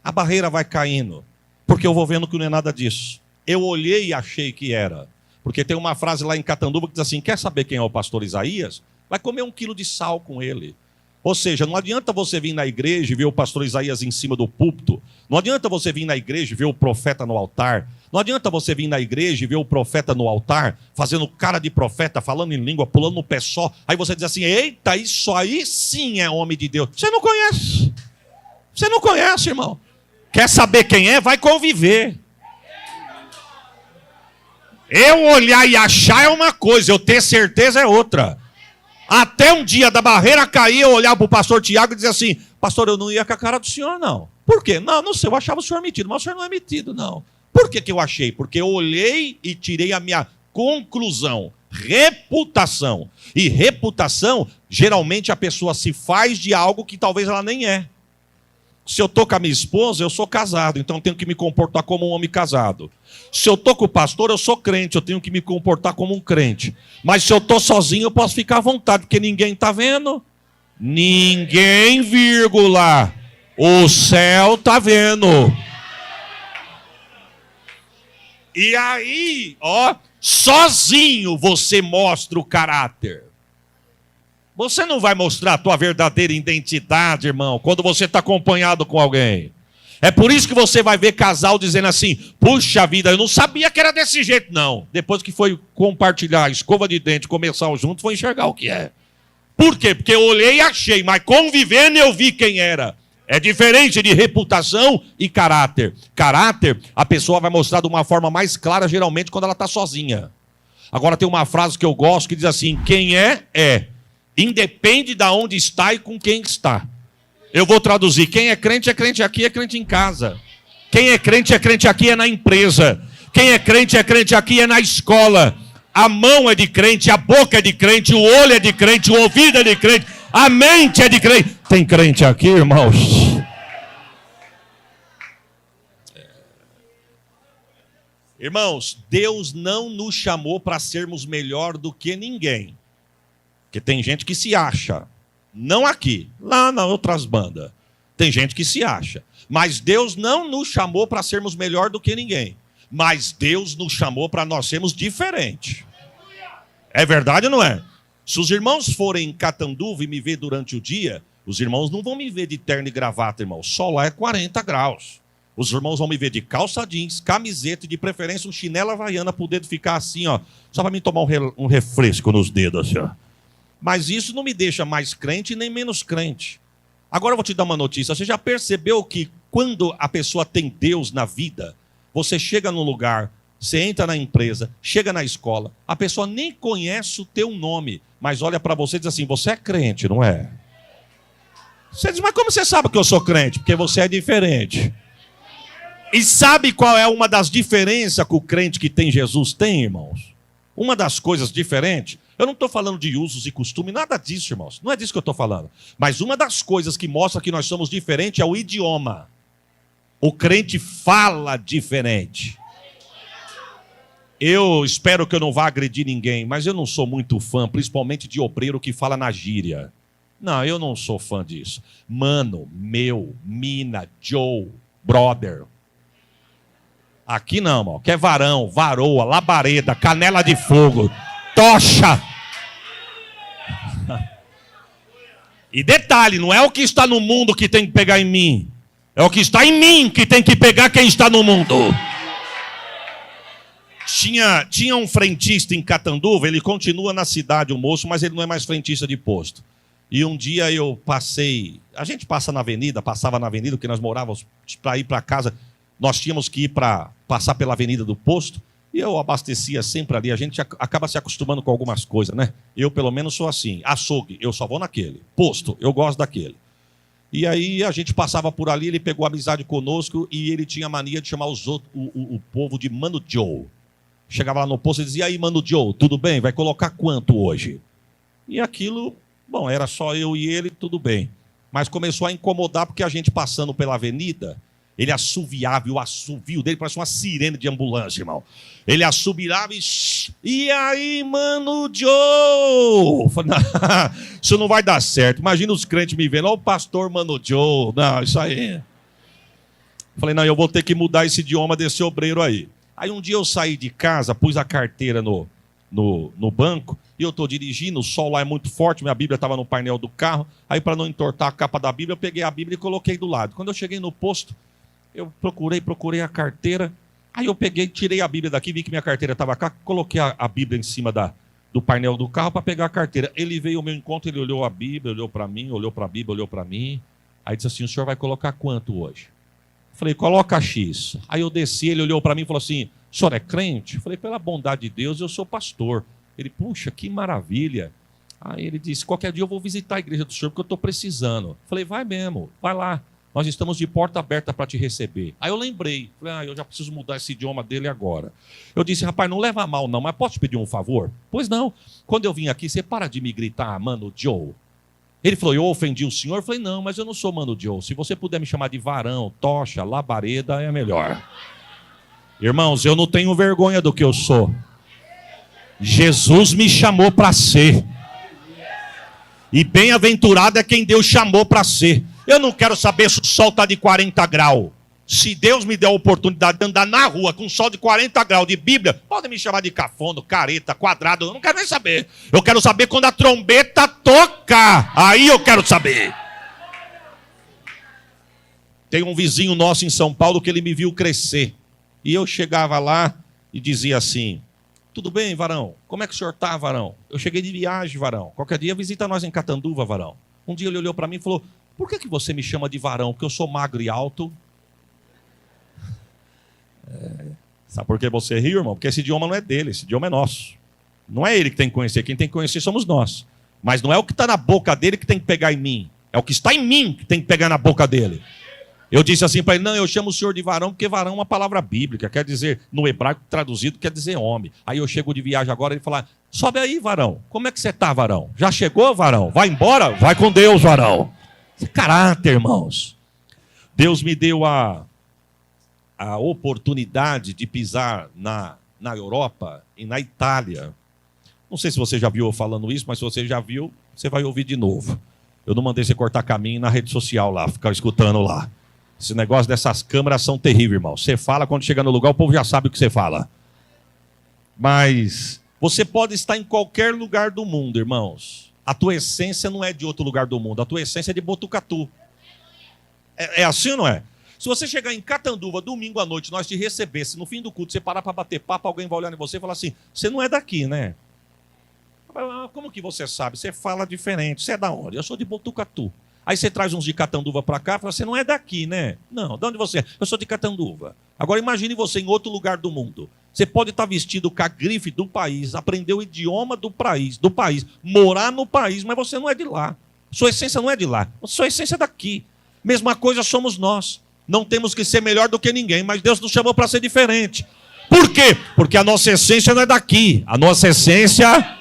A barreira vai caindo. Porque eu vou vendo que não é nada disso. Eu olhei e achei que era. Porque tem uma frase lá em Catanduva que diz assim, quer saber quem é o pastor Isaías? Vai comer 1 quilo de sal com ele. Ou seja, não adianta você vir na igreja e ver o pastor Isaías em cima do púlpito. Não adianta você vir na igreja e ver o profeta no altar. Não adianta você vir na igreja e ver o profeta no altar, fazendo cara de profeta, falando em língua, pulando no pé só. Aí você diz assim, eita, isso aí sim é homem de Deus. Você não conhece. Você não conhece, irmão. Quer saber quem é? Vai conviver. Eu olhar e achar é uma coisa, eu ter certeza é outra. Até um dia da barreira cair, eu olhar para o pastor Tiago e dizer assim, pastor, eu não ia com a cara do senhor, não. Por quê? Não sei, eu achava o senhor metido, mas o senhor não é metido, não. Por que eu achei? Porque eu olhei e tirei a minha conclusão. Reputação. E reputação, geralmente a pessoa se faz de algo que talvez ela nem é. Se eu estou com a minha esposa, eu sou casado, então eu tenho que me comportar como um homem casado. Se eu estou com o pastor, eu sou crente, eu tenho que me comportar como um crente. Mas se eu estou sozinho, eu posso ficar à vontade, porque ninguém está vendo. Ninguém, vírgula. O céu está vendo. E aí, ó, sozinho você mostra o caráter. Você não vai mostrar a tua verdadeira identidade, irmão, quando você está acompanhado com alguém. É por isso que você vai ver casal dizendo assim, puxa vida, eu não sabia que era desse jeito, não. Depois que foi compartilhar a escova de dente, começar junto, foi enxergar o que é. Por quê? Porque eu olhei e achei, mas convivendo eu vi quem era. É diferente de reputação e caráter. Caráter, a pessoa vai mostrar de uma forma mais clara, geralmente, quando ela está sozinha. Agora tem uma frase que eu gosto que diz assim, quem é, é. Independe de onde está e com quem está. Eu vou traduzir. Quem é crente aqui, é crente em casa. Quem é crente aqui, é na empresa. Quem é crente aqui, é na escola. A mão é de crente, a boca é de crente, o olho é de crente, o ouvido é de crente, a mente é de crente. Tem crente aqui, irmãos? Irmãos, Deus não nos chamou para sermos melhor do que ninguém. Porque tem gente que se acha. Não aqui, lá nas outras bandas. Tem gente que se acha. Mas Deus não nos chamou para sermos melhor do que ninguém. Mas Deus nos chamou para nós sermos diferentes. É verdade ou não é? Se os irmãos forem em Catanduva e me ver durante o dia, os irmãos não vão me ver de terno e gravata, irmão. O sol lá é 40 graus. Os irmãos vão me ver de calça jeans, camiseta e de preferência um chinelo havaiana para o dedo ficar assim, ó. Só para mim tomar um refresco nos dedos, assim, ó. Mas isso não me deixa mais crente nem menos crente. Agora eu vou te dar uma notícia. Você já percebeu que quando a pessoa tem Deus na vida, você chega num lugar, você entra na empresa, chega na escola, a pessoa nem conhece o teu nome, mas olha para você e diz assim, você é crente, não é? Você diz, mas como você sabe que eu sou crente? Porque você é diferente. E sabe qual é uma das diferenças que o crente que tem Jesus tem, irmãos? Uma das coisas diferentes, eu não estou falando de usos e costumes, nada disso, irmãos. Não é disso que eu estou falando. Mas uma das coisas que mostra que nós somos diferentes é o idioma. O crente fala diferente. Eu espero que eu não vá agredir ninguém, mas eu não sou muito fã, principalmente de obreiro que fala na gíria. Não, eu não sou fã disso. Mano, meu, mina, Joe, brother. Aqui não, irmão. Que é varão, varoa, labareda, canela de fogo, tocha. E detalhe, não é o que está no mundo que tem que pegar em mim. É o que está em mim que tem que pegar quem está no mundo. Tinha um frentista em Catanduva, ele continua na cidade, o moço, mas ele não é mais frentista de posto. E um dia eu passei, a gente passava na avenida, porque nós morávamos para ir para casa, nós tínhamos que ir para passar pela avenida do posto, e eu abastecia sempre ali, a gente acaba se acostumando com algumas coisas, né? Eu pelo menos sou assim, açougue, eu só vou naquele, posto, eu gosto daquele. E aí a gente passava por ali, ele pegou amizade conosco e ele tinha mania de chamar os outros, o povo de Mano Joe. Chegava lá no posto e dizia, e aí, Mano Joe, tudo bem? Vai colocar quanto hoje? E aquilo, bom, era só eu e ele, tudo bem. Mas começou a incomodar porque a gente passando pela avenida, ele assoviava, e o assovio dele parece uma sirene de ambulância, irmão. Ele assobiava e aí, Mano Joe? Isso não vai dar certo. Imagina os crentes me vendo, ó o pastor Mano Joe. Não, isso aí. Falei, não, eu vou ter que mudar esse idioma desse obreiro aí. Aí um dia eu saí de casa, pus a carteira no banco, e eu estou dirigindo, o sol lá é muito forte, minha Bíblia estava no painel do carro, aí para não entortar a capa da Bíblia, eu peguei a Bíblia e coloquei do lado. Quando eu cheguei no posto, eu procurei a carteira, aí eu peguei, tirei a Bíblia daqui, vi que minha carteira estava cá, coloquei a Bíblia em cima do painel do carro para pegar a carteira. Ele veio ao meu encontro, ele olhou a Bíblia, olhou para mim, olhou para a Bíblia, olhou para mim, aí disse assim, o senhor vai colocar quanto hoje? Falei, coloca X. Aí eu desci, ele olhou para mim e falou assim, o senhor é crente? Eu falei, pela bondade de Deus, eu sou pastor. Ele, puxa, que maravilha. Aí ele disse, qualquer dia eu vou visitar a igreja do senhor porque eu estou precisando. Eu falei, vai mesmo, vai lá. Nós estamos de porta aberta para te receber. Aí eu lembrei, falei, eu já preciso mudar esse idioma dele agora. Eu disse, rapaz, não leva a mal não, mas posso te pedir um favor? Pois não. Quando eu vim aqui, você para de me gritar, Mano Joe. Ele falou, eu ofendi o senhor? Eu falei, não, mas eu não sou Mano Joe. Se você puder me chamar de varão, tocha, labareda, é melhor. Irmãos, eu não tenho vergonha do que eu sou. Jesus me chamou para ser. E bem-aventurado é quem Deus chamou para ser. Eu não quero saber se o sol está de 40 graus. Se Deus me der a oportunidade de andar na rua com sol de 40 graus de Bíblia, pode me chamar de cafono, careta, quadrado, eu não quero nem saber. Eu quero saber quando a trombeta toca. Aí eu quero saber. Tem um vizinho nosso em São Paulo que ele me viu crescer. E eu chegava lá e dizia assim, tudo bem, varão? Como é que o senhor está, varão? Eu cheguei de viagem, varão. Qualquer dia visita nós em Catanduva, varão. Um dia ele olhou para mim e falou, por que você me chama de varão? Porque eu sou magro e alto. Sabe por que você riu, irmão? Porque esse idioma não é dele, esse idioma é nosso. Não é ele que tem que conhecer, quem tem que conhecer somos nós. Mas não é o que está na boca dele que tem que pegar em mim. É o que está em mim que tem que pegar na boca dele. Eu disse assim para ele, não, eu chamo o senhor de varão, porque varão é uma palavra bíblica, quer dizer, no hebraico traduzido, quer dizer homem. Aí eu chego de viagem agora e ele fala, sobe aí, varão, como é que você está, varão? Já chegou, varão? Vai embora? Vai com Deus, varão. Esse caráter, irmãos. Deus me deu a oportunidade de pisar na Europa e na Itália. Não sei se você já viu eu falando isso, mas se você já viu, você vai ouvir de novo. Eu não mandei você cortar caminho na rede social lá, ficar escutando lá. Esse negócio dessas câmeras são terríveis, irmão. Você fala, quando chega no lugar, o povo já sabe o que você fala. Mas você pode estar em qualquer lugar do mundo, irmãos. A tua essência não é de outro lugar do mundo. A tua essência é de Botucatu. É assim ou não é? Se você chegar em Catanduva, domingo à noite, nós te recebesse, no fim do culto, você parar para bater papo, alguém vai olhar em você e falar assim, você não é daqui, né? Como que você sabe? Você fala diferente. Você é da onde? Eu sou de Botucatu. Aí você traz uns de Catanduva para cá e fala, você não é daqui, né? Não, de onde você é? Eu sou de Catanduva. Agora imagine você em outro lugar do mundo. Você pode estar vestido com a grife do país, aprender o idioma do país, morar no país, mas você não é de lá. Sua essência não é de lá. Sua essência é daqui. Mesma coisa somos nós. Não temos que ser melhor do que ninguém, mas Deus nos chamou para ser diferente. Por quê? Porque a nossa essência não é daqui. A nossa essência...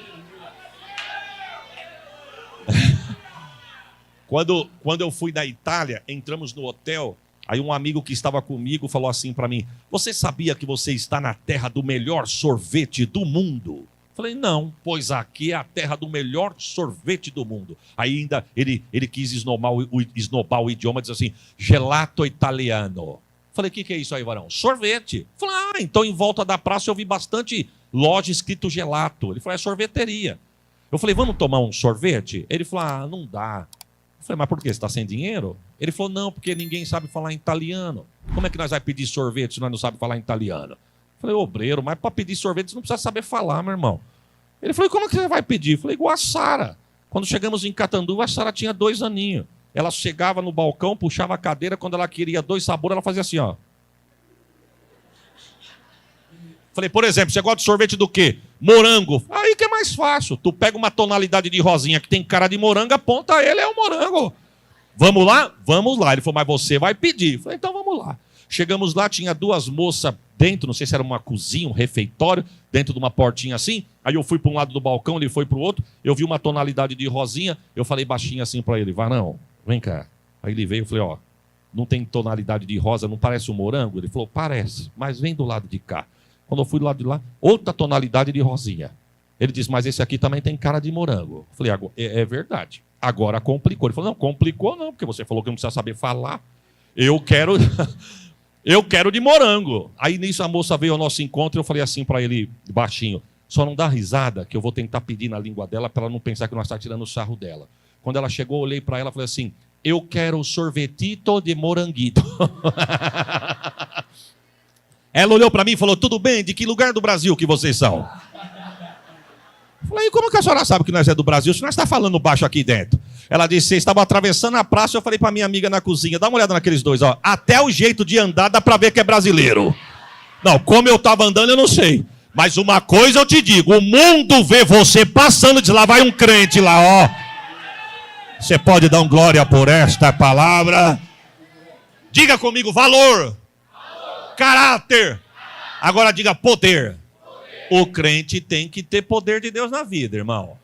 Quando eu fui da Itália, entramos no hotel, aí um amigo que estava comigo falou assim para mim, você sabia que você está na terra do melhor sorvete do mundo? Falei, não, pois aqui é a terra do melhor sorvete do mundo. Aí ainda ele quis esnobar o idioma, diz assim, gelato italiano. Falei, o que é isso aí, varão? Sorvete. Falei, então em volta da praça eu vi bastante loja escrito gelato. Ele falou, é sorveteria. Eu falei, vamos tomar um sorvete? Ele falou, não dá. Eu falei, mas por quê? Você está sem dinheiro? Ele falou, não, porque ninguém sabe falar italiano. Como é que nós vamos pedir sorvete se nós não sabemos falar italiano? Eu falei, obreiro, mas para pedir sorvete você não precisa saber falar, meu irmão. Ele falou, como é que você vai pedir? Eu falei, igual a Sara. Quando chegamos em Catanduva, a Sara tinha 2 aninhos. Ela chegava no balcão, puxava a cadeira, quando ela queria 2 sabores, ela fazia assim, ó. Falei, por exemplo, você gosta de sorvete do quê? Morango. Aí que é mais fácil. Tu pega uma tonalidade de rosinha que tem cara de morango, aponta ele, é o morango. Vamos lá? Vamos lá. Ele falou, mas você vai pedir. Falei, então vamos lá. Chegamos lá, tinha 2 moças dentro, não sei se era uma cozinha, um refeitório, dentro de uma portinha assim. Aí eu fui para um lado do balcão, ele foi para o outro. Eu vi uma tonalidade de rosinha, eu falei baixinho assim para ele, varão, vem cá. Aí ele veio, eu falei, não tem tonalidade de rosa, não parece um morango? Ele falou, parece, mas vem do lado de cá. Quando eu fui do lado de lá, outra tonalidade de rosinha. Ele disse, mas esse aqui também tem cara de morango. Eu falei, é verdade. Agora complicou. Ele falou, não, complicou não, porque você falou que não precisa saber falar. Eu quero de morango. Aí nisso a moça veio ao nosso encontro e eu falei assim para ele, baixinho, só não dá risada, que eu vou tentar pedir na língua dela para ela não pensar que nós estamos tirando o sarro dela. Quando ela chegou, eu olhei para ela e falei assim, eu quero sorvetito de moranguito. Ela olhou para mim e falou, tudo bem, de que lugar do Brasil que vocês são? Eu falei, como que a senhora sabe que nós é do Brasil? Se nós está falando baixo aqui dentro. Ela disse, vocês estavam atravessando a praça, eu falei para minha amiga na cozinha, dá uma olhada naqueles dois, até o jeito de andar dá para ver que é brasileiro. Não, como eu estava andando eu não sei. Mas uma coisa eu te digo, o mundo vê você passando e diz, lá vai um crente lá, Você pode dar um glória por esta palavra? Diga comigo, valor. Caráter. Agora diga poder. O crente tem que ter poder de Deus na vida, irmão.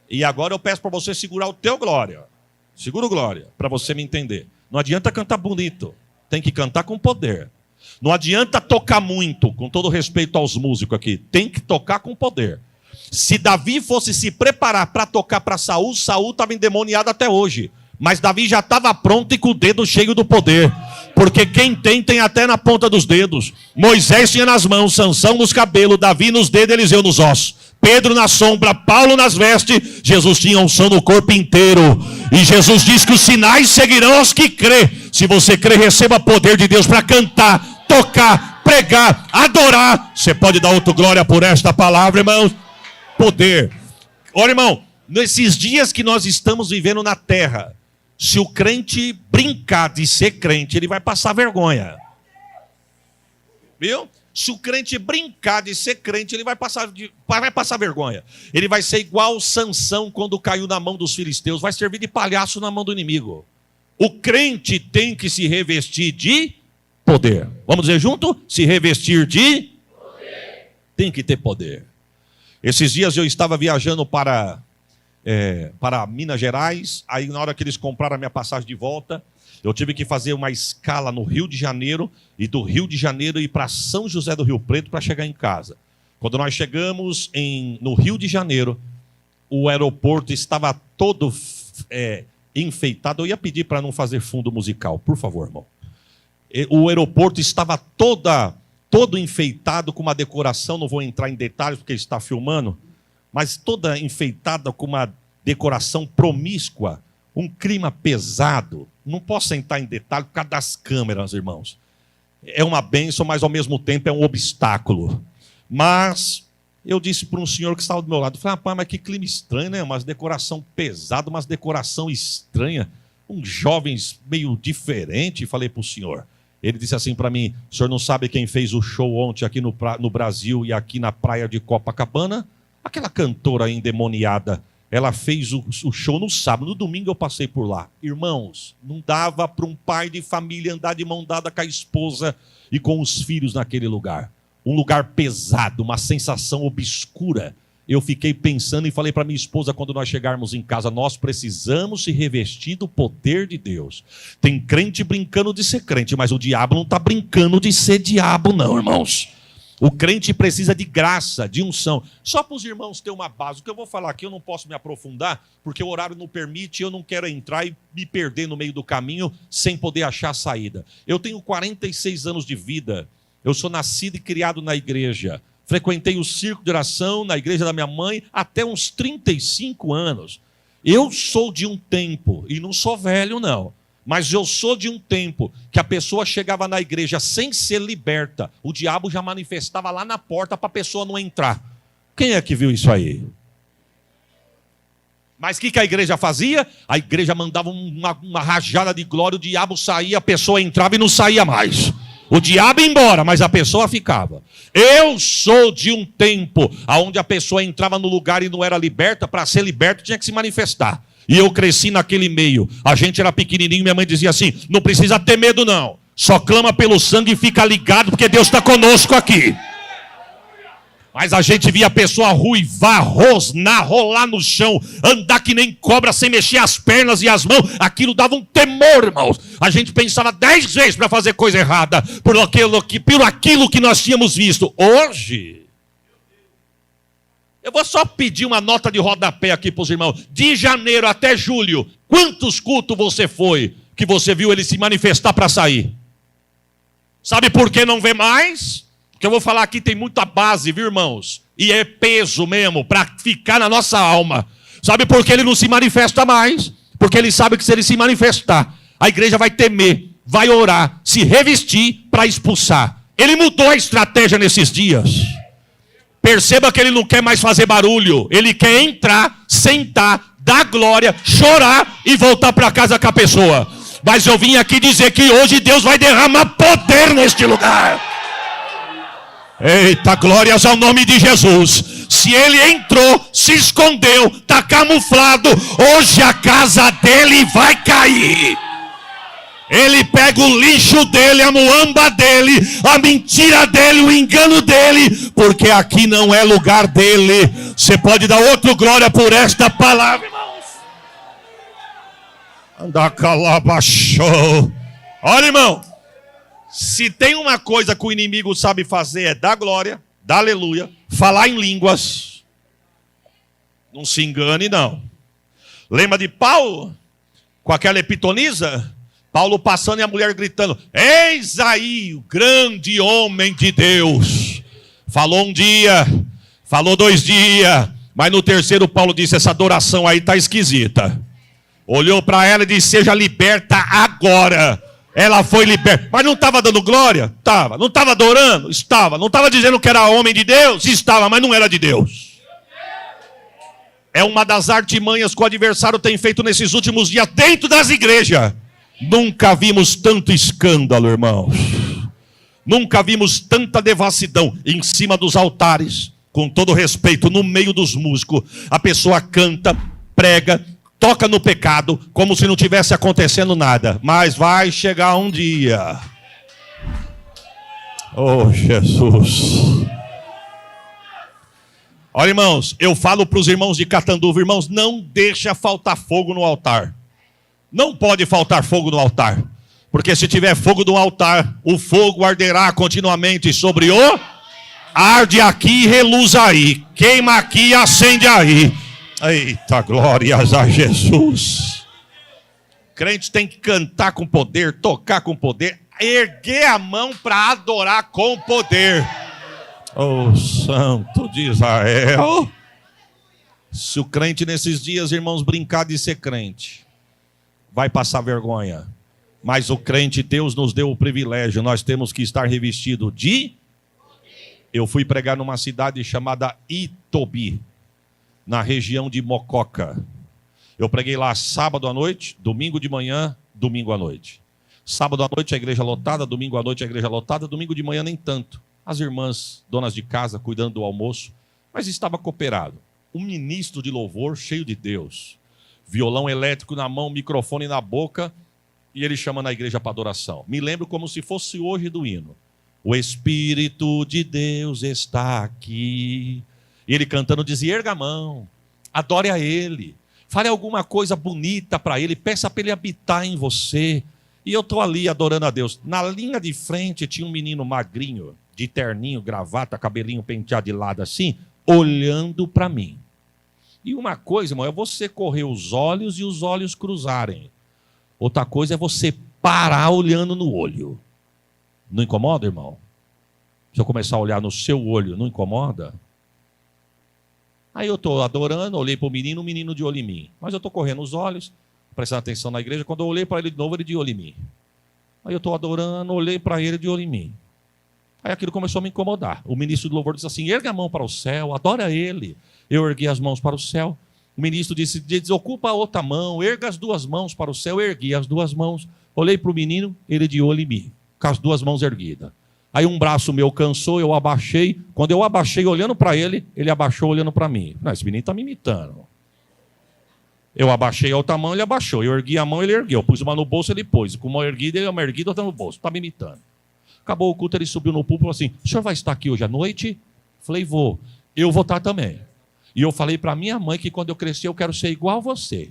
E agora eu peço para você segurar o teu glória. Segura o glória, para você me entender. Não adianta cantar bonito. Tem que cantar com poder. Não adianta tocar muito, com todo respeito aos músicos aqui. Tem que tocar com poder. Se Davi fosse se preparar para tocar para Saul, Saul estava endemoniado até hoje. Mas Davi já estava pronto e com o dedo cheio do poder. Porque quem tem até na ponta dos dedos. Moisés tinha nas mãos, Sansão nos cabelos, Davi nos dedos, Eliseu nos ossos. Pedro na sombra, Paulo nas vestes. Jesus tinha unção no corpo inteiro. E Jesus diz que os sinais seguirão aos que crê. Se você crê, receba poder de Deus para cantar, tocar, pregar, adorar. Você pode dar outra glória por esta palavra, irmãos? Poder. Olha, irmão, nesses dias que nós estamos vivendo na terra, se o crente brincar de ser crente, ele vai passar vergonha. Viu? Se o crente brincar de ser crente, ele vai passar vergonha. Ele vai ser igual Sansão quando caiu na mão dos filisteus. Vai servir de palhaço na mão do inimigo. O crente tem que se revestir de poder. Vamos dizer junto? Se revestir de poder. Tem que ter poder. Esses dias eu estava viajando para Minas Gerais, aí na hora que eles compraram a minha passagem de volta, eu tive que fazer uma escala no Rio de Janeiro, e do Rio de Janeiro ir para São José do Rio Preto para chegar em casa. Quando nós chegamos no Rio de Janeiro, o aeroporto estava todo enfeitado. Eu ia pedir para não fazer fundo musical, por favor, irmão. O aeroporto estava todo enfeitado com uma decoração, não vou entrar em detalhes porque está filmando, mas toda enfeitada com uma decoração promíscua, um clima pesado. Não posso entrar em detalhes por causa das câmeras, irmãos. É uma bênção, mas ao mesmo tempo é um obstáculo. Mas eu disse para um senhor que estava do meu lado, falei, rapaz, mas que clima estranho, né? Umas decoração pesada, umas decoração estranha, uns jovens meio diferentes. Falei para o senhor. Ele disse assim para mim, o senhor não sabe quem fez o show ontem aqui no Brasil e aqui na praia de Copacabana? Aquela cantora endemoniada. Ela fez o show no sábado, no domingo eu passei por lá. Irmãos, não dava para um pai de família andar de mão dada com a esposa e com os filhos naquele lugar. Um lugar pesado, uma sensação obscura. Eu fiquei pensando e falei para minha esposa quando nós chegarmos em casa, nós precisamos se revestir do poder de Deus. Tem crente brincando de ser crente, mas o diabo não está brincando de ser diabo não, irmãos. O crente precisa de graça, de unção. Só para os irmãos terem uma base. O que eu vou falar aqui eu não posso me aprofundar, porque o horário não permite, eu não quero entrar e me perder no meio do caminho sem poder achar a saída. Eu tenho 46 anos de vida, eu sou nascido e criado na igreja. Frequentei o círculo de oração na igreja da minha mãe até uns 35 anos. Eu sou de um tempo, e não sou velho não, mas eu sou de um tempo que a pessoa chegava na igreja sem ser liberta. O diabo já manifestava lá na porta para a pessoa não entrar. Quem é que viu isso aí? Mas o que a igreja fazia? A igreja mandava uma rajada de glória, o diabo saía, a pessoa entrava e não saía mais. O diabo ia embora, mas a pessoa ficava. Eu sou de um tempo onde a pessoa entrava no lugar e não era liberta. Para ser liberto tinha que se manifestar. E eu cresci naquele meio. A gente era pequenininho, minha mãe dizia assim, não precisa ter medo não. Só clama pelo sangue e fica ligado porque Deus está conosco aqui. Mas a gente via a pessoa ruivar, rosnar, rolar no chão, andar que nem cobra sem mexer as pernas e as mãos. Aquilo dava um temor, irmãos. A gente pensava 10 vezes para fazer coisa errada por aquilo que nós tínhamos visto. Hoje, eu vou só pedir uma nota de rodapé aqui para os irmãos. De janeiro até julho, quantos cultos você foi que você viu ele se manifestar para sair? Sabe por que não vê mais? Porque eu vou falar aqui, tem muita base, viu, irmãos? E é peso mesmo, para ficar na nossa alma. Sabe por que ele não se manifesta mais? Porque ele sabe que se ele se manifestar, a igreja vai temer, vai orar, se revestir para expulsar. Ele mudou a estratégia nesses dias. Perceba que ele não quer mais fazer barulho. Ele quer entrar, sentar, dar glória, chorar e voltar para casa com a pessoa. Mas eu vim aqui dizer que hoje Deus vai derramar poder neste lugar. Eita, glórias ao nome de Jesus. Se ele entrou, se escondeu, está camuflado, hoje a casa dele vai cair. Ele pega o lixo dele, a muamba dele, a mentira dele, o engano dele, porque aqui não é lugar dele. Você pode dar outro glória por esta palavra, irmãos? Anda calabachou. Olha, irmão. Se tem uma coisa que o inimigo sabe fazer é dar glória, dar aleluia, falar em línguas. Não se engane, não. Lembra de Paulo? Com aquela epitonisa? Paulo passando e a mulher gritando, eis aí o grande homem de Deus. Falou um dia, falou 2 dias, mas no terceiro Paulo disse, essa adoração aí está esquisita. Olhou para ela e disse, seja liberta agora. Ela foi liberta. Mas não estava dando glória? Estava. Não estava adorando? Estava. Não estava dizendo que era homem de Deus? Estava, mas não era de Deus. É uma das artimanhas que o adversário tem feito nesses últimos dias dentro das igrejas. Nunca vimos tanto escândalo, irmãos. Nunca vimos tanta devassidão em cima dos altares. Com todo respeito, no meio dos músicos. A pessoa canta, prega, toca no pecado, como se não tivesse acontecendo nada. Mas vai chegar um dia. Oh, Jesus. Olha, irmãos, eu falo para os irmãos de Catanduva, irmãos, não deixa faltar fogo no altar. Não pode faltar fogo no altar. Porque se tiver fogo no altar, o fogo arderá continuamente sobre o... Arde aqui e reluz aí. Queima aqui e acende aí. Eita, glórias a Jesus. Crente tem que cantar com poder, tocar com poder, erguer a mão para adorar com poder. Oh, Santo de Israel. Se o crente nesses dias, irmãos, brincar de ser crente, vai passar vergonha. Mas o crente, Deus nos deu o privilégio, nós temos que estar revestido de... Eu fui pregar numa cidade chamada Itobi, na região de Mococa. Eu preguei lá sábado à noite, domingo de manhã, domingo à noite. Sábado à noite a igreja lotada, domingo à noite a igreja lotada, domingo de manhã nem tanto. As irmãs, donas de casa, cuidando do almoço, mas estava cooperado. Um ministro de louvor cheio de Deus, violão elétrico na mão, microfone na boca, e ele chama na igreja para adoração. Me lembro como se fosse hoje do hino. O Espírito de Deus está aqui. E ele cantando dizia, erga a mão, adore a Ele, fale alguma coisa bonita para Ele, peça para Ele habitar em você. E eu estou ali adorando a Deus. Na linha de frente tinha um menino magrinho, de terninho, gravata, cabelinho penteado de lado assim, olhando para mim. E uma coisa, irmão, é você correr os olhos e os olhos cruzarem. Outra coisa é você parar olhando no olho. Não incomoda, irmão? Se eu começar a olhar no seu olho, não incomoda? Aí eu estou adorando, olhei para o menino de olho em mim. Mas eu estou correndo os olhos, prestando atenção na igreja. Quando eu olhei para ele de novo, ele de olho em mim. Aí eu estou adorando, olhei para ele de olho em mim. Aí aquilo começou a me incomodar. O ministro do louvor disse assim, erga a mão para o céu, adora Ele. Eu ergui as mãos para o céu. O ministro disse, desocupa a outra mão, erga as duas mãos para o céu. Eu ergui as duas mãos. Olhei para o menino, ele de olho em mim, com as duas mãos erguidas. Aí um braço meu cansou, eu abaixei. Quando eu abaixei olhando para ele, ele abaixou olhando para mim. Não, esse menino está me imitando. Eu abaixei a outra mão, ele abaixou. Eu ergui a mão, ele ergueu. Eu pus uma no bolso, ele pôs. Com uma erguida, ele uma erguida, outra no bolso. Está me imitando. Acabou o culto, ele subiu no púlpito e falou assim, o senhor vai estar aqui hoje à noite? Falei, vou. Eu vou estar também. E eu falei para minha mãe que quando eu crescer, eu quero ser igual a você.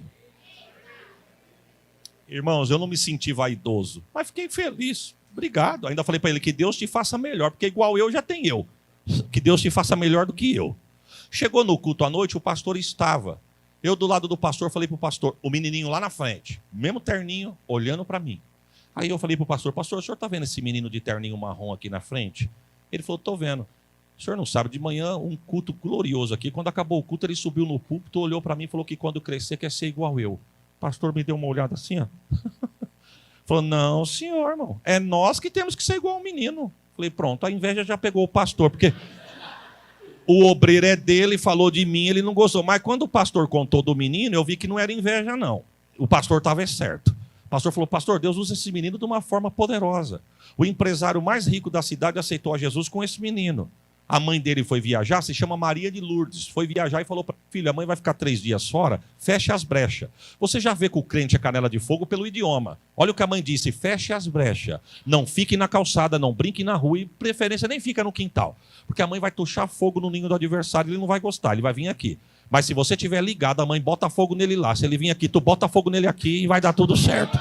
Irmãos, eu não me senti vaidoso, mas fiquei feliz. Obrigado. Ainda falei para ele que Deus te faça melhor, porque igual eu já tem eu. Que Deus te faça melhor do que eu. Chegou no culto à noite, o pastor estava. Eu do lado do pastor falei para o pastor, o menininho lá na frente, mesmo terninho, olhando para mim. Aí eu falei para o pastor, o senhor está vendo esse menino de terninho marrom aqui na frente? Ele falou, estou vendo. O senhor não sabe, de manhã um culto glorioso aqui. Quando acabou o culto, ele subiu no púlpito, olhou para mim e falou que quando crescer quer ser igual eu. O pastor me deu uma olhada assim, ó. Falou, não, senhor, irmão, é nós que temos que ser igual ao menino. Falei, pronto, a inveja já pegou o pastor, porque o obreiro é dele, falou de mim, ele não gostou. Mas quando o pastor contou do menino, eu vi que não era inveja, não. O pastor estava certo. O pastor falou, pastor, Deus usa esse menino de uma forma poderosa. O empresário mais rico da cidade aceitou a Jesus com esse menino. A mãe dele foi viajar, se chama Maria de Lourdes. Foi viajar e falou para o filho, a mãe vai ficar 3 dias fora, feche as brechas. Você já vê que o crente é canela de fogo pelo idioma. Olha o que a mãe disse, feche as brechas. Não fique na calçada, não brinque na rua e, preferência, nem fica no quintal. Porque a mãe vai tuchar fogo no ninho do adversário, ele não vai gostar, ele vai vir aqui. Mas se você tiver ligado, a mãe bota fogo nele lá. Se ele vir aqui, tu bota fogo nele aqui e vai dar tudo certo.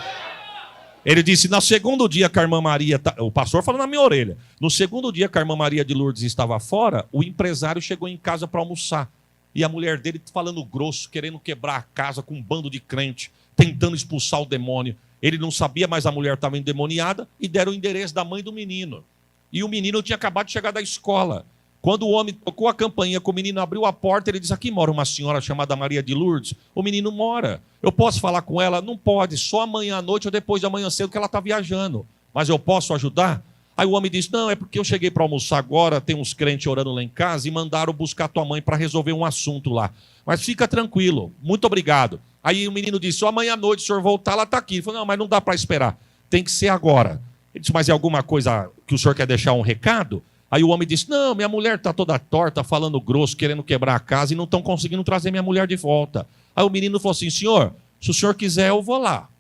Ele disse, no segundo dia que a irmã Maria... O pastor falou na minha orelha. No segundo dia que a irmã Maria de Lourdes estava fora, o empresário chegou em casa para almoçar. E a mulher dele falando grosso, querendo quebrar a casa com um bando de crente, tentando expulsar o demônio. Ele não sabia, mas a mulher estava endemoniada e deram o endereço da mãe do menino. E o menino tinha acabado de chegar da escola. Quando o homem tocou a campainha, que o menino abriu a porta, ele disse, aqui mora uma senhora chamada Maria de Lourdes. O menino mora. Eu posso falar com ela? Não pode, só amanhã à noite ou depois de amanhã cedo que ela está viajando. Mas eu posso ajudar? Aí o homem disse, não, é porque eu cheguei para almoçar agora, tem uns crentes orando lá em casa e mandaram buscar tua mãe para resolver um assunto lá. Mas fica tranquilo, muito obrigado. Aí o menino disse, só amanhã à noite o senhor voltar, ela está aqui. Ele falou, não, mas não dá para esperar, tem que ser agora. Ele disse, mas é alguma coisa que o senhor quer deixar um recado? Aí o homem disse, não, minha mulher está toda torta, falando grosso, querendo quebrar a casa e não estão conseguindo trazer minha mulher de volta. Aí o menino falou assim, senhor, se o senhor quiser, eu vou lá.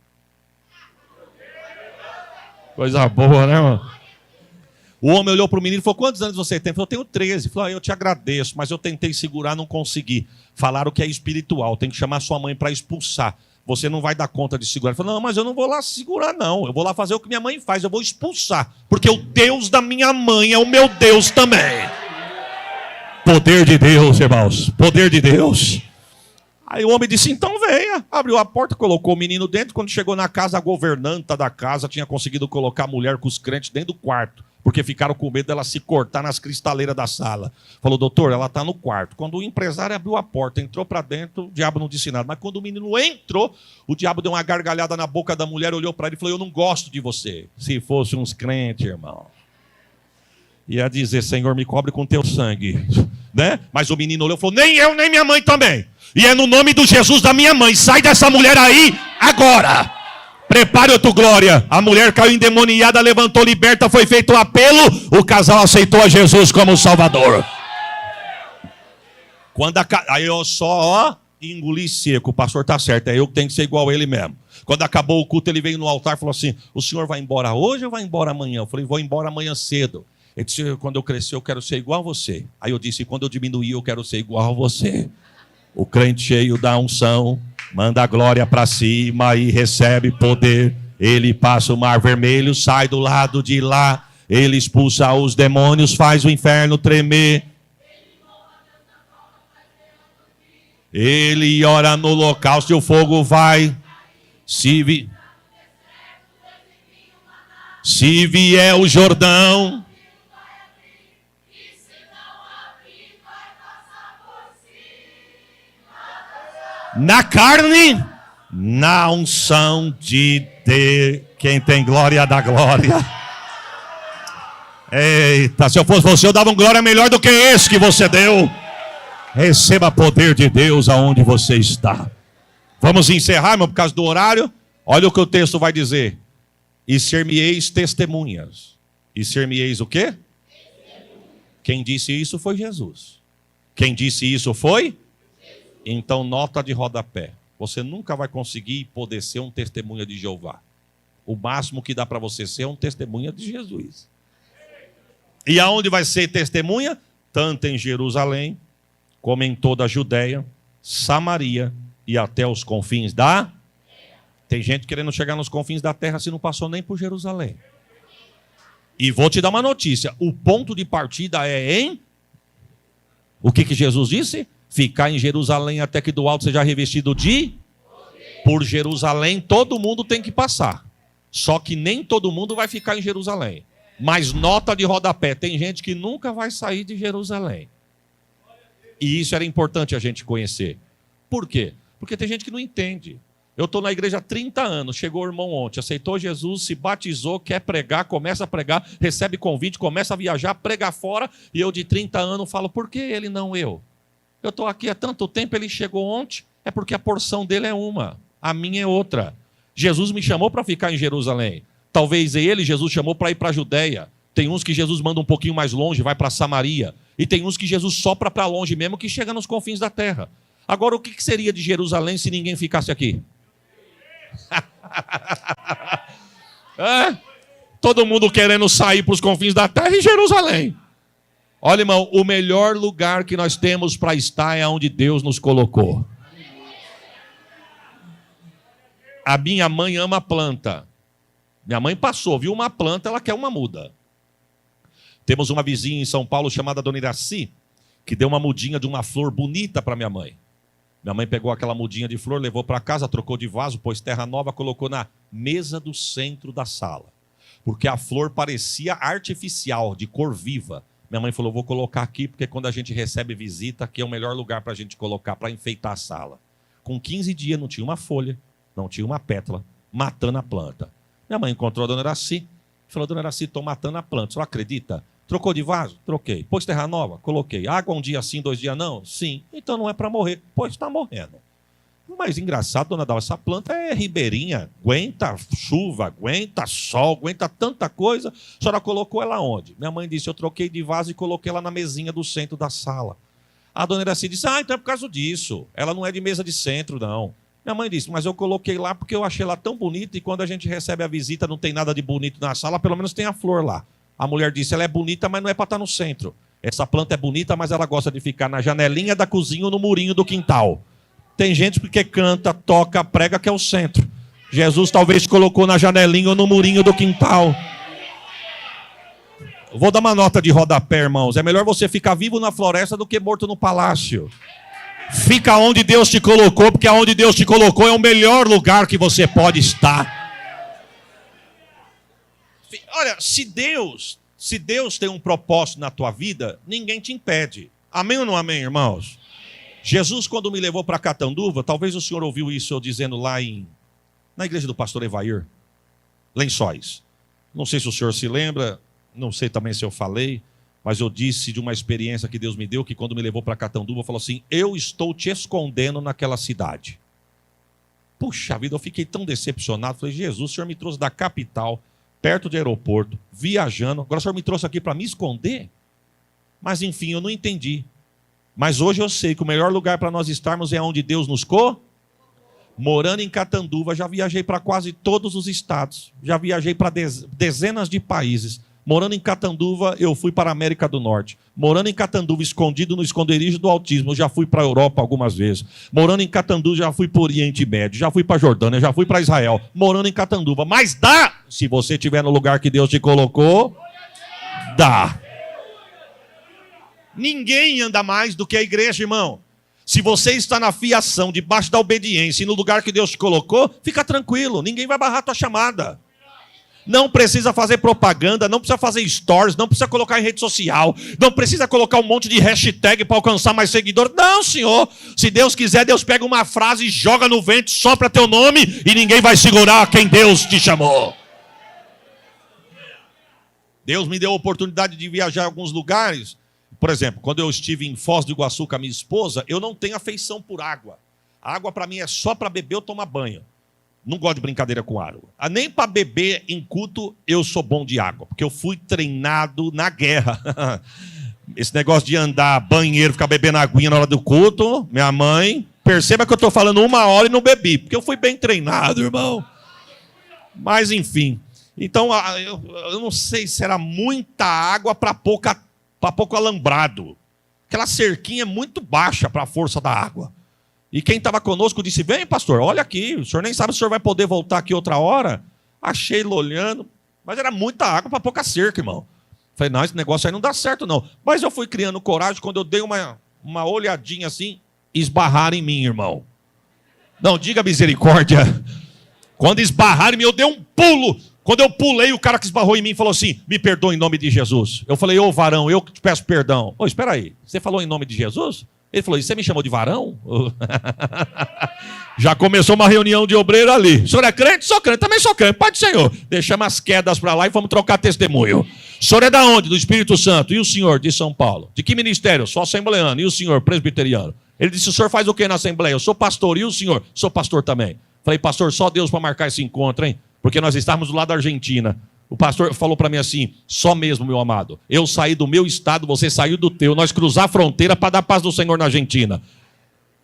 Coisa boa, né, mano? O homem olhou para o menino e falou, quantos anos você tem? Ele falou, eu tenho 13. Ele falou, eu te agradeço, mas eu tentei segurar, não consegui. Falaram que é espiritual, tem que chamar sua mãe para expulsar. Você não vai dar conta de segurar. Ele falou, não, mas eu não vou lá segurar, não. Eu vou lá fazer o que minha mãe faz, eu vou expulsar. Porque o Deus da minha mãe é o meu Deus também. Poder de Deus, irmãos, poder de Deus. Aí o homem disse, então venha. Abriu a porta, colocou o menino dentro. Quando chegou na casa, a governanta da casa tinha conseguido colocar a mulher com os crentes dentro do quarto, porque ficaram com medo dela se cortar nas cristaleiras da sala. Falou, doutor, ela está no quarto. Quando o empresário abriu a porta, entrou para dentro, o diabo não disse nada. Mas quando o menino entrou, o diabo deu uma gargalhada na boca da mulher, olhou para ele e falou, eu não gosto de você. Se fosse uns crentes, irmão, ia dizer, Senhor, me cobre com teu sangue. Né? Mas o menino olhou e falou, nem eu, nem minha mãe também. E é no nome do Jesus da minha mãe. Sai dessa mulher aí, agora. Prepare a tua glória. A mulher caiu endemoniada, levantou liberta, foi feito o apelo. O casal aceitou a Jesus como Salvador. Aí eu só engoli seco. O pastor está certo, é eu que tenho que ser igual a ele mesmo. Quando acabou o culto, ele veio no altar e falou assim, o senhor vai embora hoje ou vai embora amanhã? Eu falei, vou embora amanhã cedo. Ele disse, quando eu crescer eu quero ser igual a você. Aí eu disse, quando eu diminuir eu quero ser igual a você. O crente cheio da unção manda a glória para cima e recebe poder. Ele passa o mar vermelho, sai do lado de lá. Ele expulsa os demônios, faz o inferno tremer. Ele ora no local, se o fogo vai. Se vier o Jordão. Na carne, na unção de Deus. Quem tem glória dá glória. Eita, se eu fosse você, eu dava um glória melhor do que esse que você deu. Receba poder de Deus aonde você está. Vamos encerrar, irmão, por causa do horário. Olha o que o texto vai dizer. E ser-me-eis testemunhas. E ser-me-eis o quê? Quem disse isso foi Jesus. Quem disse isso foi? Então, nota de rodapé. Você nunca vai conseguir poder ser um testemunha de Jeová. O máximo que dá para você ser é um testemunha de Jesus. E aonde vai ser testemunha? Tanto em Jerusalém, como em toda a Judéia, Samaria e até os confins da... Tem gente querendo chegar nos confins da terra se não passou nem por Jerusalém. E vou te dar uma notícia. O ponto de partida é em... O que Jesus disse? Ficar em Jerusalém até que do alto seja revestido de... Por Jerusalém todo mundo tem que passar. Só que nem todo mundo vai ficar em Jerusalém. Mas nota de rodapé, tem gente que nunca vai sair de Jerusalém. E isso era importante a gente conhecer. Por quê? Porque tem gente que não entende. Eu estou na igreja há 30 anos, chegou o irmão ontem, aceitou Jesus, se batizou, quer pregar, começa a pregar, recebe convite, começa a viajar, prega fora, e eu de 30 anos falo, por que ele não eu? Eu estou aqui há tanto tempo, ele chegou ontem, é porque a porção dele é uma, a minha é outra. Jesus me chamou para ficar em Jerusalém. Talvez ele, Jesus, chamou para ir para a Judéia. Tem uns que Jesus manda um pouquinho mais longe, vai para Samaria. E tem uns que Jesus sopra para longe mesmo, que chega nos confins da terra. Agora, o que seria de Jerusalém se ninguém ficasse aqui? É? Todo mundo querendo sair para os confins da terra e Jerusalém. Olha, irmão, o melhor lugar que nós temos para estar é onde Deus nos colocou. A minha mãe ama planta. Minha mãe passou, viu uma planta, ela quer uma muda. Temos uma vizinha em São Paulo chamada Dona Iraci, que deu uma mudinha de uma flor bonita para minha mãe. Minha mãe pegou aquela mudinha de flor, levou para casa, trocou de vaso, pôs terra nova, colocou na mesa do centro da sala. Porque a flor parecia artificial, de cor viva. Minha mãe falou, vou colocar aqui, porque quando a gente recebe visita, aqui é o melhor lugar para a gente colocar, para enfeitar a sala. Com 15 dias não tinha uma folha, não tinha uma pétala, matando a planta. Minha mãe encontrou a Dona Iraci, falou, Dona Iraci, estou matando a planta, você não acredita? Trocou de vaso? Troquei. Pôs terra nova? Coloquei. Água um dia sim, 2 dias não? Sim. Então não é para morrer. Pois está morrendo. Mas engraçado, Dona Dalva, essa planta é ribeirinha, aguenta chuva, aguenta sol, aguenta tanta coisa. A senhora colocou ela onde? Minha mãe disse, eu troquei de vaso e coloquei ela na mesinha do centro da sala. A Dona Iraci disse, então é por causa disso. Ela não é de mesa de centro, não. Minha mãe disse, mas eu coloquei lá porque eu achei ela tão bonita e quando a gente recebe a visita não tem nada de bonito na sala, pelo menos tem a flor lá. A mulher disse, ela é bonita, mas não é para estar no centro. Essa planta é bonita, mas ela gosta de ficar na janelinha da cozinha ou no murinho do quintal. Tem gente que canta, toca, prega, que é o centro. Jesus talvez colocou na janelinha ou no murinho do quintal. Vou dar uma nota de rodapé, irmãos. É melhor você ficar vivo na floresta do que morto no palácio. Fica onde Deus te colocou, porque aonde Deus te colocou é o melhor lugar que você pode estar. Olha, se Deus tem um propósito na tua vida, ninguém te impede. Amém ou não amém, irmãos? Jesus, quando me levou para Catanduva, talvez o senhor ouviu isso eu dizendo lá na igreja do pastor Evair, Lençóis. Não sei se o senhor se lembra, não sei também se eu falei, mas eu disse de uma experiência que Deus me deu, que quando me levou para Catanduva, falou assim: eu estou te escondendo naquela cidade. Puxa vida, eu fiquei tão decepcionado. Falei: Jesus, o senhor me trouxe da capital, perto do aeroporto, viajando. Agora o senhor me trouxe aqui para me esconder? Mas enfim, eu não entendi. Mas hoje eu sei que o melhor lugar para nós estarmos é onde Deus nos Morando em Catanduva, já viajei para quase todos os estados. Já viajei para dezenas de países. Morando em Catanduva, eu fui para a América do Norte. Morando em Catanduva, escondido no esconderijo do autismo, eu já fui para a Europa algumas vezes. Morando em Catanduva, já fui para o Oriente Médio, já fui para a Jordânia, já fui para Israel. Morando em Catanduva. Mas dá! Se você estiver no lugar que Deus te colocou, dá. Ninguém anda mais do que a igreja, irmão. Se você está na fiação, debaixo da obediência e no lugar que Deus te colocou, fica tranquilo, ninguém vai barrar a tua chamada. Não precisa fazer propaganda, não precisa fazer stories, não precisa colocar em rede social, não precisa colocar um monte de hashtag para alcançar mais seguidores. Não, senhor. Se Deus quiser, Deus pega uma frase e joga no vento, sopra teu nome e ninguém vai segurar quem Deus te chamou. Deus me deu a oportunidade de viajar a alguns lugares. Por exemplo, quando eu estive em Foz do Iguaçu com a minha esposa, eu não tenho afeição por água. A água para mim é só para beber ou tomar banho. Não gosto de brincadeira com água. Nem para beber em culto eu sou bom de água, porque eu fui treinado na guerra. Esse negócio de andar banheiro, ficar bebendo aguinha na hora do culto, minha mãe, perceba que eu estou falando 1 hora e não bebi, porque eu fui bem treinado, irmão. Mas enfim, então eu não sei se era muita água para pouco alambrado. Aquela cerquinha é muito baixa para a força da água. E quem estava conosco disse: vem, pastor, olha aqui, o senhor nem sabe se o senhor vai poder voltar aqui outra hora. Achei ele olhando, mas era muita água para pouca cerca, irmão. Falei: não, esse negócio aí não dá certo não. Mas eu fui criando coragem, quando eu dei uma olhadinha assim, esbarraram em mim, irmão. Não, diga misericórdia. Quando esbarraram em mim, eu dei um pulo. Quando eu pulei, o cara que esbarrou em mim falou assim: me perdoa em nome de Jesus. Eu falei: ô varão, eu te peço perdão. Ô, espera aí, você falou em nome de Jesus? Ele falou: e você me chamou de varão? Já começou uma reunião de obreiro ali. O senhor é crente? Sou crente, também sou crente. Pode, senhor. Deixamos as quedas para lá e vamos trocar testemunho. O senhor é da onde? Do Espírito Santo. E o senhor? De São Paulo. De que ministério? Sou assembleano. E o senhor? Presbiteriano. Ele disse: o senhor faz o que na assembleia? Eu sou pastor. E o senhor? Sou pastor também. Falei: pastor, só Deus para marcar esse encontro, hein? Porque nós estávamos do lado da Argentina. O pastor falou para mim assim: só mesmo, meu amado, eu saí do meu estado, você saiu do teu, nós cruzar a fronteira para dar paz do Senhor na Argentina.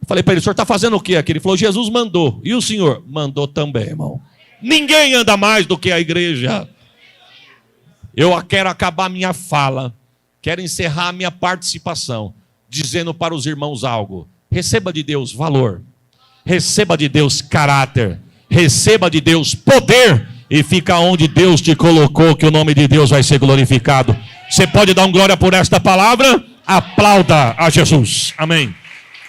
Eu falei para ele: o senhor está fazendo o quê aqui? Ele falou: Jesus mandou. E o senhor? Mandou também, irmão. Ninguém anda mais do que a igreja. Eu quero acabar minha fala, quero encerrar a minha participação, dizendo para os irmãos algo: receba de Deus valor, receba de Deus caráter, receba de Deus poder, e fica onde Deus te colocou, que o nome de Deus vai ser glorificado. Você pode dar um glória por esta palavra? Aplauda a Jesus. Amém.